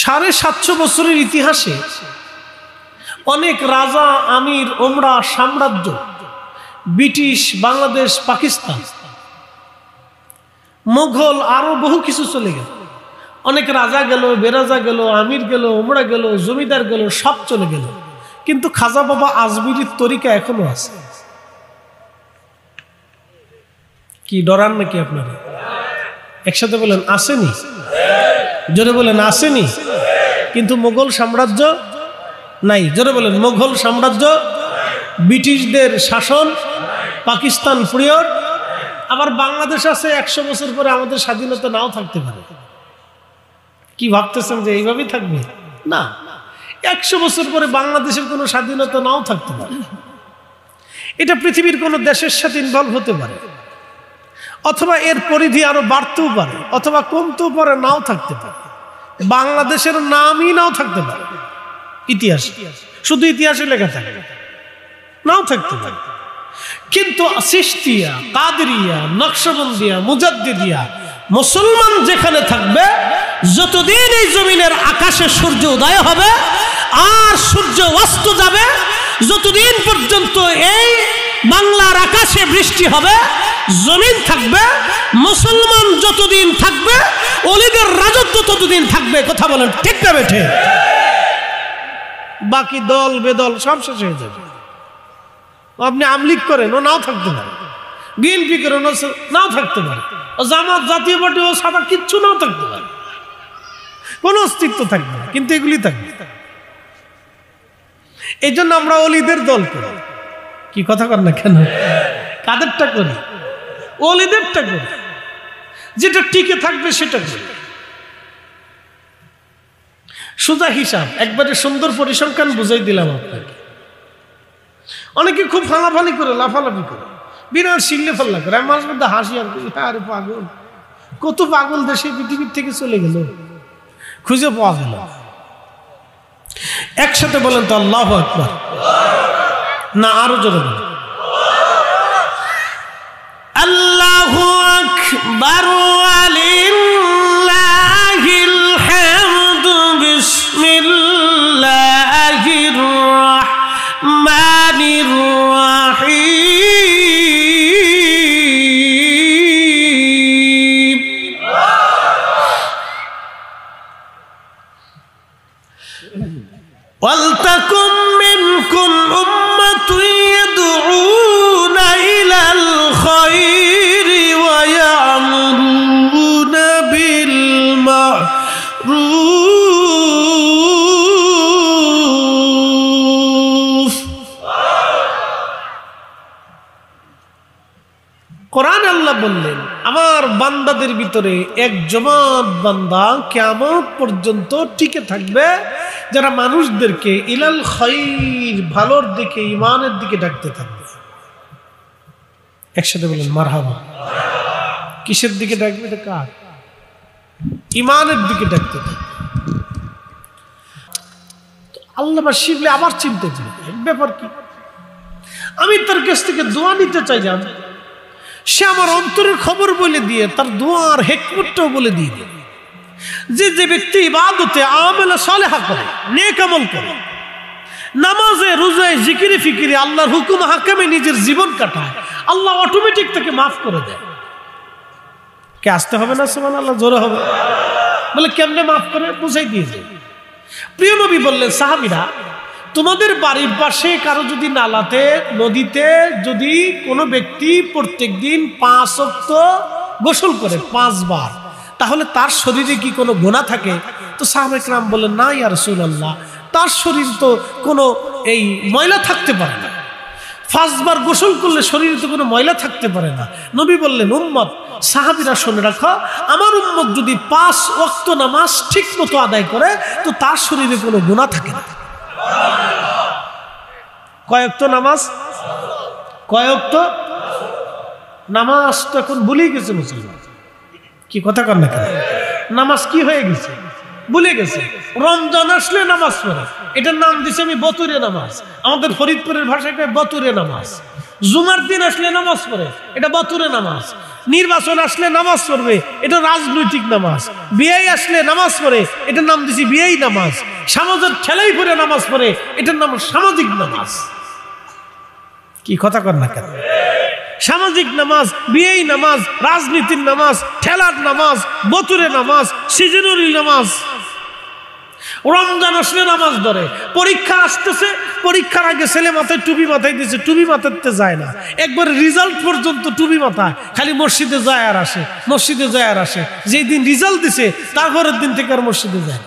750 বছরের ইতিহাসে অনেক রাজা, আমির, ওমরা, সাম্রাজ্য, ব্রিটিশ, বাংলাদেশ, পাকিস্তান, মুঘল, আরো বহু কিছু চলে গেল। অনেক রাজা গেল, বেরাজা গেল, আমির গেল, ওমরা গেল, জমিদার গেল, সব চলে গেল, কিন্তু খাজা বাবা আজমিরির তরিকা এখনো আছে। কি ডরান নাকি আপনারা? একসাথে বলেন আসেনি, জোরে বলেন আসেনি। কিন্তু মুঘল সাম্রাজ্য নাই, জোরে বলেন মুঘল সাম্রাজ্য, ব্রিটিশদের শাসন, পাকিস্তান পিরিয়ড। আবার বাংলাদেশ আছে 100 বছর পরে আমাদের স্বাধীনতা নাও থাকতে পারে। কি ভাবতেছেন যে এইভাবেই থাকবে? না, 100 বছর পরে বাংলাদেশের কোনো স্বাধীনতা নাও থাকতে পারে। এটা পৃথিবীর কোনো দেশের সাথে ইনভলভ হতে পারে, অথবা এর পরিধি আরো বাড়তেও পারে, অথবা কমতেও পারে, নাও থাকতে পারে। বাংলাদেশের নামই নাও থাকতে পারে ইতিহাস, শুধু ইতিহাসে লেখা থাকে, নাও থাকতে পারে। কিন্তু চিশতিয়া, কাদেরিয়া, নকশবন্দিয়া, মুজাদ্দিদিয়া মুসলমান যেখানে থাকবে, যতদিন এই জমিনের আকাশে সূর্য উদয় হবে আর সূর্য অস্ত যাবে, যতদিন পর্যন্ত এই বাংলার আকাশে বৃষ্টি হবে, জমিন থাকবে, মুসলমান যতদিন থাকবে, ওলিদের রাজত্ব ততদিন থাকবে। কথা বলেন ঠিক না বেঠে? বাকি দল বেদল সব শেষ হয়ে যাবে। আপনি আমলিগ করেন, ও নাও থাকতে পারে, বিএনপি করেন, ও নাও থাকতে পারে, ও জামাত, জাতীয় পার্টি, ও সাদা, কিচ্ছু নাও থাকতে পারে, কোন অস্তিত্ব থাকবে না, কিন্তু এগুলি থাকবে। এই জন্য আমরা ওলিদের দল করি। কি কথা কর না কেন? কাদেরটা করি? ওলিদেরটা করি, যেটা টিকে থাকবে সেটা করি। সোজা হিসাব, একবারে সুন্দর পরিসংখ্যান বুঝাই দিলাম আপনাকে। অনেকে খুব ফালাফালি করে, লাফালাফি করে, বিরাট শিখলে ফাল্লা করে। আমার মধ্যে হাসি আর কি, আরে পাগল, কত পাগল দেশে পৃথিবীর থেকে চলে গেল, খুঁজে পাওয়া গেল। একসাথে বলেন তো আল্লাহু আকবার। না, আরো জোরে বলেন আল্লাহু আকবার ওয়ালিল্লাহিল হামদু। বিসমিল্লাহির রাহমানির রাহিম। ওয়ালতাকুম মিনকুম উম্মাতুন ইয়াদউনা ইলাল খায়রি ওয়া ইয়ামুরুনা বিল মা'রুফ। কোরআন আল্লাহ বললেন, আমার বান্দাদের ভিতরে এক জমাত বান্দা কিয়ামত পর্যন্ত টিকে থাকবে, যারা মানুষদেরকে ইলাল খায়র, ভালোর দিকে, ঈমানের দিকে ডাকতে থাকবে। একসাথে বলেন মারহাবা। কিসের দিকে ডাকবে? এটা কার? ঈমানের দিকে ডাকতে থাকবে। আল্লাহ বা শিখলে আবার চিনতে চাই, ব্যাপার কি? আমি তার কাছ থেকে দোয়া নিতে চাইলাম, সে আমার অন্তরের খবর বলে দিয়ে তার দোয়ার হিকমতটাও বলে দিয়ে দেয়। যে ব্যক্তি ইবাদতে আমল সালেহা করে, নেক আমল করে, নামাজে, রোজায়, জিকিরে, ফিকিরে, আল্লাহর হুকুম হাকামে নিজের জীবন কাটায়, আল্লাহ অটোমেটিক তাকে মাফ করে দেয়। কে আসতে হবে না? সুবহানাল্লাহ, জোরে হবে। বলে কেমনে মাফ করে? বুঝাই দিয়েছে। প্রিয় নবী বললেন, সাহাবীরা, তোমাদের বাড়ির পাশে কারো যদি নালাতে, নদীতে যদি কোনো ব্যক্তি প্রত্যেক দিন 5 ওয়াক্ত গোসল করে 5 বার, তাহলে তার শরীরে কি কোনো গুনাহ থাকে? তো সাহাবায়ে কেরাম বললেন, না ইয়া রাসূলুল্লাহ, তার শরীর তো কোনো এই ময়লা থাকতে পারে না। 5 বার গোসল করলে শরীরে তো কোনো ময়লা থাকতে পারে না। নবী বললেন, উম্মত, সাহাবীরা শুনে রাখো, আমার উম্মত যদি 5 ওয়াক্ত নামাজ ঠিক মতো আদায় করে, তো তার শরীরে কোনো গুনাহ থাকে না। কয় ওয়াক্ত নামাজ? কয় ওয়াক্ত নামাজ? তো এখন ভুলেই গেছে মুসলমান। কি কথা কর না কেন? নামাজ কি হয়ে গেছে? ভুলে গেছে। রমজান আসলে নামাজ পড়ে, এটার নাম দিছে আমি বতুরে নামাজ। আমাদের ফরিদপুরের ভাষায় বতুরে নামাজ। জুমার দিন আসলে নামাজ পড়ে, এটা বতুরে নামাজ। নির্বাচন আসলে নামাজ পড়বে, এটা রাজনৈতিক নামাজ। বিয়ে আসলে নামাজ পড়ে, এটার নাম দিছি বিয়েই নামাজ। সমাজের ঠেলাই পড়ে নামাজ পড়ে, এটার নাম সামাজিক নামাজ। কি কথা কর না কেন? সামাজিক নামাজ, বিয়েই নামাজ, রাজনীতির নামাজ, ঠেলার নামাজ, বতুরে নামাজ, সিজনুরি নামাজ। রমজান আসলে নামাজ ধরে, পরীক্ষা আসতেছে, পরীক্ষার আগে ছেলে মাথায় টুপি মাথায় দিয়েছে, টুপি মাথাতে যায় না, একবার রেজাল্ট পর্যন্ত টুপি মাথায়, খালি মসজিদে যায় আর আসে, মসজিদে যায় আর আসে। যেই দিন রেজাল্ট দিছে তারপরের দিন থেকে আর মসজিদে যায়।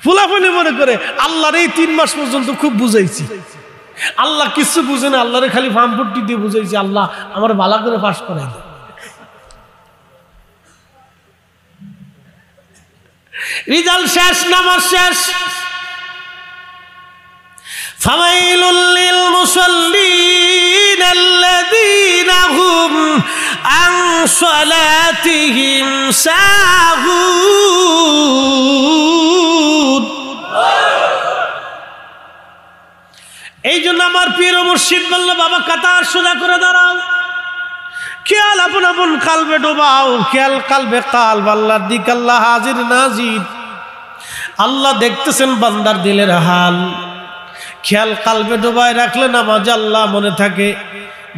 ফুলাফুলি মনে করে আল্লাহর এই 3 মাস পর্যন্ত খুব বুঝাইছি, আল্লাহ কিছু বুঝে না, আল্লাহরে খালি ফার্মপট্টি দিয়ে বুঝাইছি, আল্লাহ আমার ভালো করে পাস করাই দেয়। রিজাল্ট শেষ, নামাজ শেষ। ফাওয়াইলুল লিল মুসাল্লিন আল্লাযীনা হুম আন সালাতিহিম সাহুন। এই জন্য আমার পীর মুর্শিদ বলল, বাবা কাতার সোজা করে দাঁড়াও, খেয়াল আপন আপন কালবে ডোবাও, খেয়াল কালবে কালব, আল্লাহর দিক আল্লাহ হাজির নাজির। আল্লাহ দেখতেছেন বান্দার দিলের হাল। খেয়াল কালবে ডোবায় রাখলে নামাজ আল্লাহ মনে থাকে।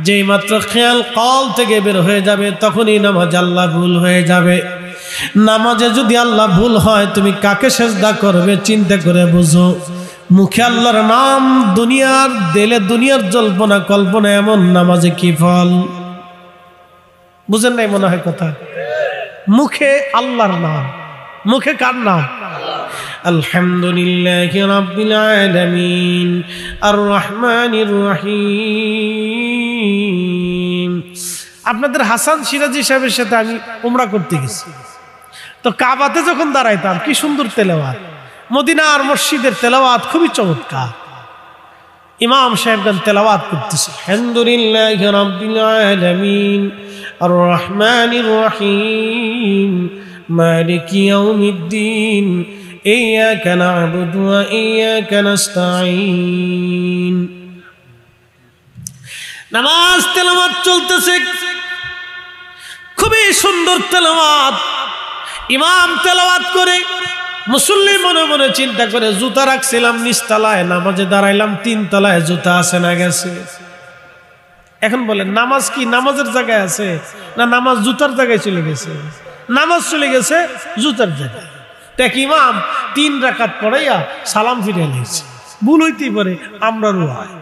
যেই মাত্র খেয়াল কল থেকে বের হয়ে যাবে তখনই নামাজ আল্লাহ ভুল হয়ে যাবে। নামাজে যদি আল্লাহ ভুল হয়, তুমি কাকে সেজদা করবে চিন্তা করে বুঝো। মুখে আল্লাহর নাম, দুনিয়ার দিলে দুনিয়ার জল্পনা কল্পনা, এমন নামাজে কি ফল? বুঝেন নাই মনে হয় কথা। মুখে আল্লাহর নাম, মুখে কার নাম? আলহামদুলিল্লাহি রাব্বিল আলামিন আর রহমানির রহিম। আপনাদের হাসান সিরাজি সাহেবের সাথে আমি উমরা করতে গেছি, তো কাবাতে যখন দাঁড়াইতাম কি সুন্দর তেলাওয়াত, মদিনার মসজিদের তেলাওয়াত খুবই চমৎকার। ইমাম সাহেবগণ তেলাওয়াত করতেছে, আলহামদুলিল্লাহি রাব্বিল আলামিন আর রহমানির রহিম মালিকি ইয়াউমিদ্দিন ইয়্যাকা না'বুদু ওয়া ইয়্যাকা নাস্তাঈন। নামাজ তেলাওয়াত চলতেছে, খুবই সুন্দর তেলাওয়াত। ইমাম তেলাওয়াত করে, মুসল্লি মনে মনে চিন্তা করে, জুতা রাখছিলাম নিচতলায়, নামাজে দাঁড়াইলাম 3 তলায়, জুতা আছে না গেছে? এখন বলেন নামাজ কি নামাজের জায়গায় আছে, না নামাজ জুতার জায়গায় চলে গেছে? নামাজ চলে গেছে জুতার জায়গায়। দেখ ইমাম 3 রাকাত পড়াইয়া সালাম ফিরে নিয়েছে, ভুল হইতেই পারে, আমরারও হয়।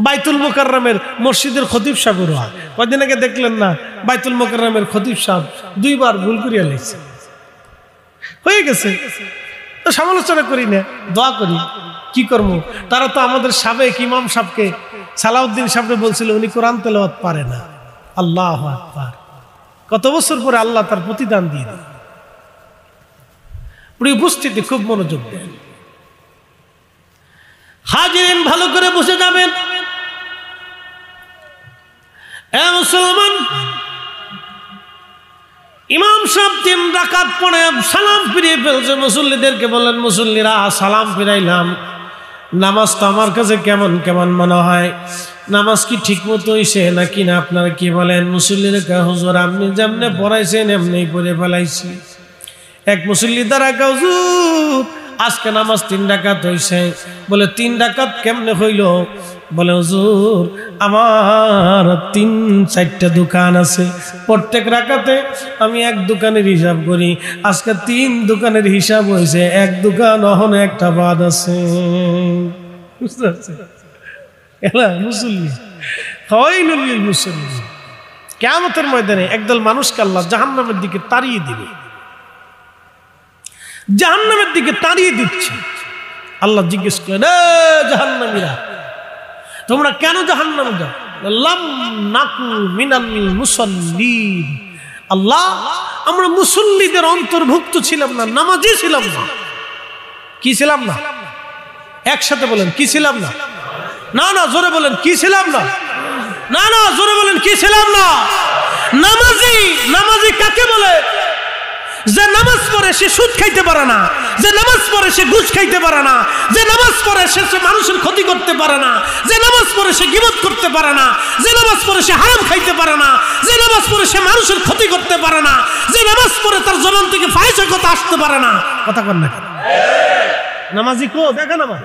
বাইতুল মুকাররমের মসজিদের খতিব সাহেবেরও হয়। কয়দিন আগে দেখলেন না, বাইতুল মুকাররমের খতিব সাহেব 2 বার ভুল করিয়া লেগেছে, হয়ে গেছে। তো সমালোচনা করি না, দোয়া করি। কি করবো? তারা তো আমাদের সাবেক ইমাম সাহেবকে, সালাউদ্দিন সাহেবকে বলছিল উনি কোরআন তেলাওয়াত পারে না। আল্লাহু আকবার। কত বছর পরে আল্লাহ তার প্রতিদান দিয়ে দেন। পুরো উপস্থিতি খুব মনোযোগ দেন। হাজিরিন ভালো করে বসে যাবেন। এ মুসলমান, ইমাম সাহেব 3 রাকাত পড়ে সালাম ফিরিয়ে ফেলছে। মুসল্লিদেরকে বললেন, মুসল্লিরা সালাম ফিরাইলাম, নামাজ তো আমার কাছে কেমন কেমন মনে হয়, নামাজ কি ঠিক মতো হইছে নাকি না, আপনারা কি বলেন? মুসল্লিরা কয়, হুজুর আপনি যেমনে পড়াইছেন এমনি পড়ে ফেলাইছি। এক মুসল্লি দ্বারা কয়, হুজুর আজকে নামাজ 3 রাকাত হইছে। বলে 3 রাকাত কেমনে হইল? বলে হুজুর আমার 3-4টা দোকান আছে, প্রত্যেক রাকাতে আমি 1 দোকানের হিসাব করি, আজকে 3 দোকানের হিসাব হয়েছে, 1 দোকান অহন একটা বাদ আছে। বুঝতে পারছেন? মুসল্লি ফাওয়াইলুল লিল মুসাল্লিন। কিয়ামতের ময়দানে একদল মানুষকে আল্লাহ জাহান্নামের দিকে তাড়িয়ে দিবে, জাহান্নামের দিকে তাড়িয়ে দিচ্ছে। আল্লাহ জিজ্ঞেস করেন, জাহান্নামীরা তোমরা কেন জাহান্নামে যাও? লাম নাকু মিনাল মুসাল্লিন। আল্লাহ আমরা মুসল্লিদের অন্তর্ভুক্ত ছিলাম না, নামাজি ছিলাম না। কি ছিলাম না? একসাথে বলেন, কি ছিলাম না? না না জোরে বলেন, কি ছিলাম না? না না জোরে বলেন, কি ছিলাম না? নামাজি। নামাজি কাকে বলে? যে নামাজ পড়ে সে সুদ খাইতে পারে না, যে নামাজ পড়ে সে ঘুষ খাইতে পারে না, যে নামাজ পড়ে সে মানুষের ক্ষতি করতে পারে না, যে নামাজ পড়ে সে গীবত করতে পারে না, যে নামাজ পড়ে সে হারাম খাইতে পারে না, যে নামাজ পড়ে সে মানুষের ক্ষতি করতে পারে না, যে নামাজ পড়ে তার জবান থেকে ফাহিশের কথা আসতে পারে না। কথা কন না কেন? নামাজি কো দেখেন, আমার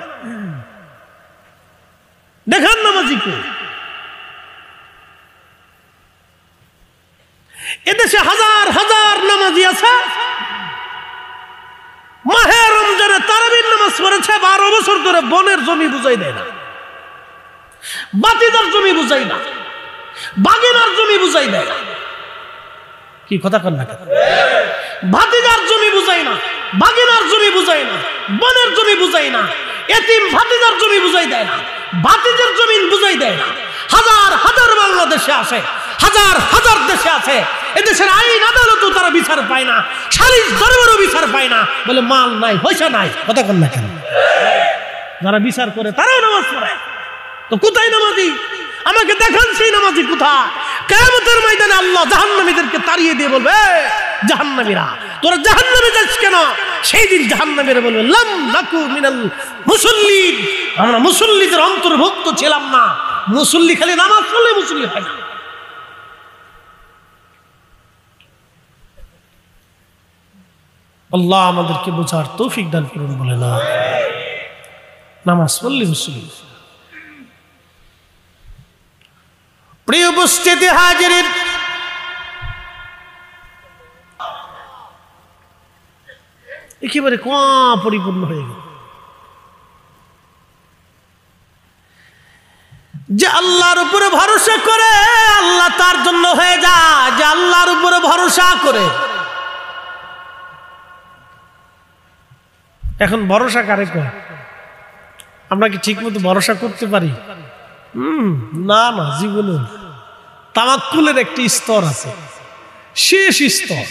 দেখান নামাজি কো। এদেশে হাজার হাজার নামাজি আছে, মাহে রমজানে তারাবির নামাজ পড়েছে 12 বছর ধরে, বনের জমি বুঝাই দেয় না, বাতিদার জমি বুঝাই না, বাগিনার জমি বুঝাই দেয় না। কি কথা কন না? ভাতিজার জমি বুঝাই না, বাগিনার জমি বুঝাই না, বনের জমি বুঝাই না, এতিম ভাতিজার জমি বুঝাই দেয় না, ভাতিজের জমি বুঝাই দেয় না। হাজার হাজার বাংলাদেশে আছে, হাজার হাজার দেশে আছে, এদেশের আইন আদালতও তারা বিচার পায় না, সালিশ দরবারও বিচার পায় না, বলে মাল নাই পয়সা নাই। কথা কন না কেন? যারা বিচার করে তারাও নামাজ পড়ে, তো কোথায় নামাজি? আমাকে দেখান সেই নামাজি কোথায়? কিয়ামতের ময়দানে আল্লাহ জাহান্নামীদেরকে তাড়িয়ে দিয়ে বলবে, জাহান্নামীরা তোরা জাহান্নামে যাস কেন? সেই দিন জাহান্নামীরা বলবে, লাম নাকু মিনাল মুসাল্লিন, আমরা মুসল্লিদের অন্তর্ভুক্ত ছিলাম না। মুসল্লি খালি নামাজ পড়লে মুসল্লি হয় না। আল্লাহ আমাদেরকে বোঝার তৌফিক দান করুন। বলে না, নামাজ পড়লে মুসল্লি। প্রিয় উপস্থিতি হাজিরিন, একেবারে কোয়া পরিপূর্ণ হয়ে গেল যে আল্লাহর উপরে ভরসা করে আল্লাহ তার জন্য হয়ে যায়, যে আল্লাহর উপরে ভরসা করে। এখন ভরসা কারে কয়? আমরা কি ঠিক মতো ভরসা করতে পারি? না না, জীবনে। তাওয়াক্কুলের একটি স্তর আছে, শেষ স্তর।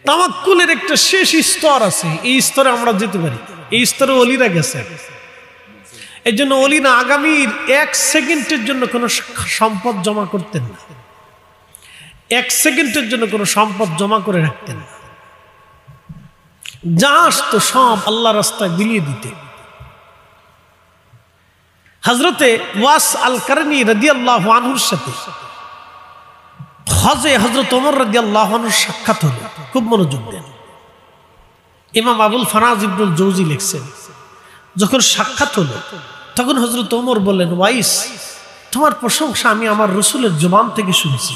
তাওয়াক্কুলের একটা শেষ স্তর আছে, এই স্তরে আমরা যেতে পারি। এই স্তরে ওলিরা গেছে। এই জন্য ওলিরা আগামীর 1 সেকেন্ডের জন্য কোনো সম্পদ জমা করতেন না, 1 সেকেন্ডের জন্য কোনো সম্পদ জমা করে রাখতেন না। যা আসতো সব আল্লাহ রাস্তায় বিলিয়ে দিতে। হযরতে ওয়াস আল কারনী রাদিয়াল্লাহু আনহুর সাথে হজে হযরত ওমর রাদিয়াল্লাহু আনহুর সাক্ষাৎ হলো। খুব মনোযোগ দেন। ইমাম আবুল ফারাজ ইবনুল জৌজি লিখছেন, যখন সাক্ষাৎ হলো তখন হযরত ওমর বললেন, ওয়াইস, তোমার প্রশংসা আমি আমার রাসূলের জবান থেকে শুনছি,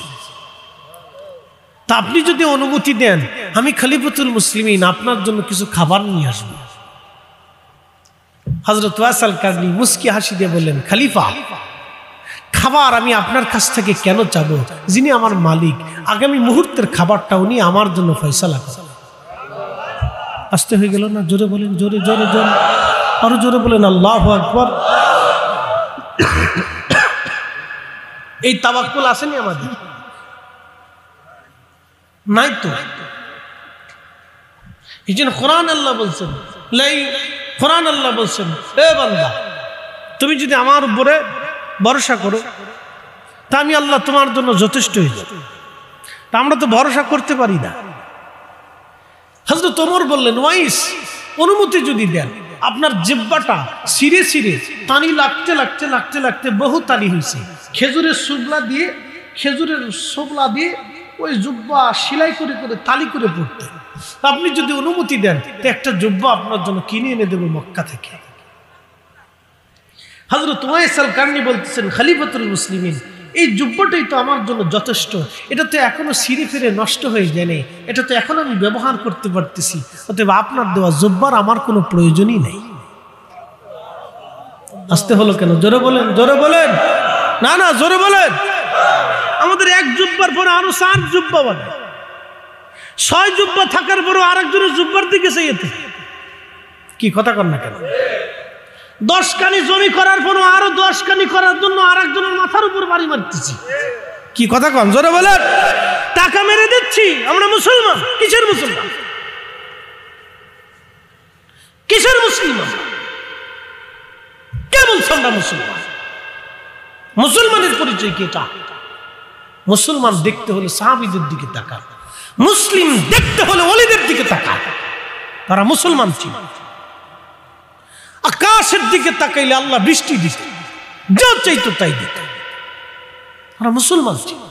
তা আপনি যদি অনুমতি দেন আমি খলিফাতুল মুসলিমিন আপনার জন্য কিছু খাবার নিয়ে আসবো। হযরত ওয়াস আল কারনী মুস্কি হাসি দিয়ে বললেন, খলিফা, খাবার আমি আপনার কাছ থেকে কেন চাবো? যিনি আমার মালিক, আগামী মুহূর্তের খাবারটা উনি আমার জন্য ফয়সালা করেন। আসতে হয়ে গেল না? জোরে বলেন, জোরে জোরে জোরে, আরো জোরে বলেন, আল্লাহু আকবার। এই তাওয়াক্কুল আসেনি আমাদের? নাই তো। এই জন্য কোরআন আল্লাহ বলছেন, কোরআন আল্লাহ বলছেন, এ বান্দা, তুমি যদি আমার উপরে ভরসা করো তা আমি আল্লাহ তোমার জন্য যথেষ্ট হয়ে যাব। তা আমরা তো ভরসা করতে পারি না। হযরত ওমর বললেন, ওয়াইস, অনুমতি যদি দেন, আপনার জিহ্বাটা ছিঁড়ে ছিঁড়ে তানি লাগতে লাগতে লাগতে লাগতে বহু তালি হয়েছে। খেজুরের শুবলা দিয়ে ওই জুব্বা সেলাই করে করে তালি করে পড়তে। আপনি যদি অনুমতি দেন তো একটা জুব্বা আপনার জন্য কিনে এনে দেবো মক্কা থেকে। হযরত ওয়াইস আল কারনী বলতেছেন, খলিফাতুল মুসলিমিন, এই জুব্বাটাই তো আমার জন্য যথেষ্ট। এটা তো এখনো ছিঁড়ে ফিরে নষ্ট হয়ে যায়নি, এটা তো এখন আমি ব্যবহার করতে পারতেছি। অতএব আপনার দেওয়া জুব্বার আমার কোনো প্রয়োজনই নেই। আসতে হলো কেন? জোরে বলেন, জোরে বলেন। না না, জোরে বলেন। আমাদের এক জুব্বার পরে আরো 4 জুব্বা বানায়। 6 জুব্বা থাকার পরও আরেকজনের জুব্বার দিকে চাইতে। কি কথা কর না কেন? 10 কানি জমি করার পরও আরো 10 কানি করার জন্য আরেকজনের মাথার উপর বাড়ি মারতেছি। কি কথা কন? জোরে বলেন। টাকা মেরে দিচ্ছি। আমরা মুসলমান। কিসের মুসলমান? কিসের মুসলমান? কে বলছে আমরা মুসলমান? মুসলমানের পরিচয় কি? এটা মুসলমান দেখতে হলে সাহাবীদের দিকে তাকান। মুসলিম দেখতে হলে ওলিদের দিকে তাকা, তারা মুসলমান ছিল। আকাশের দিকে তাকাইলে আল্লাহ বৃষ্টি দিত, যা চাইতো তাই দিত, তারা মুসলমান ছিল।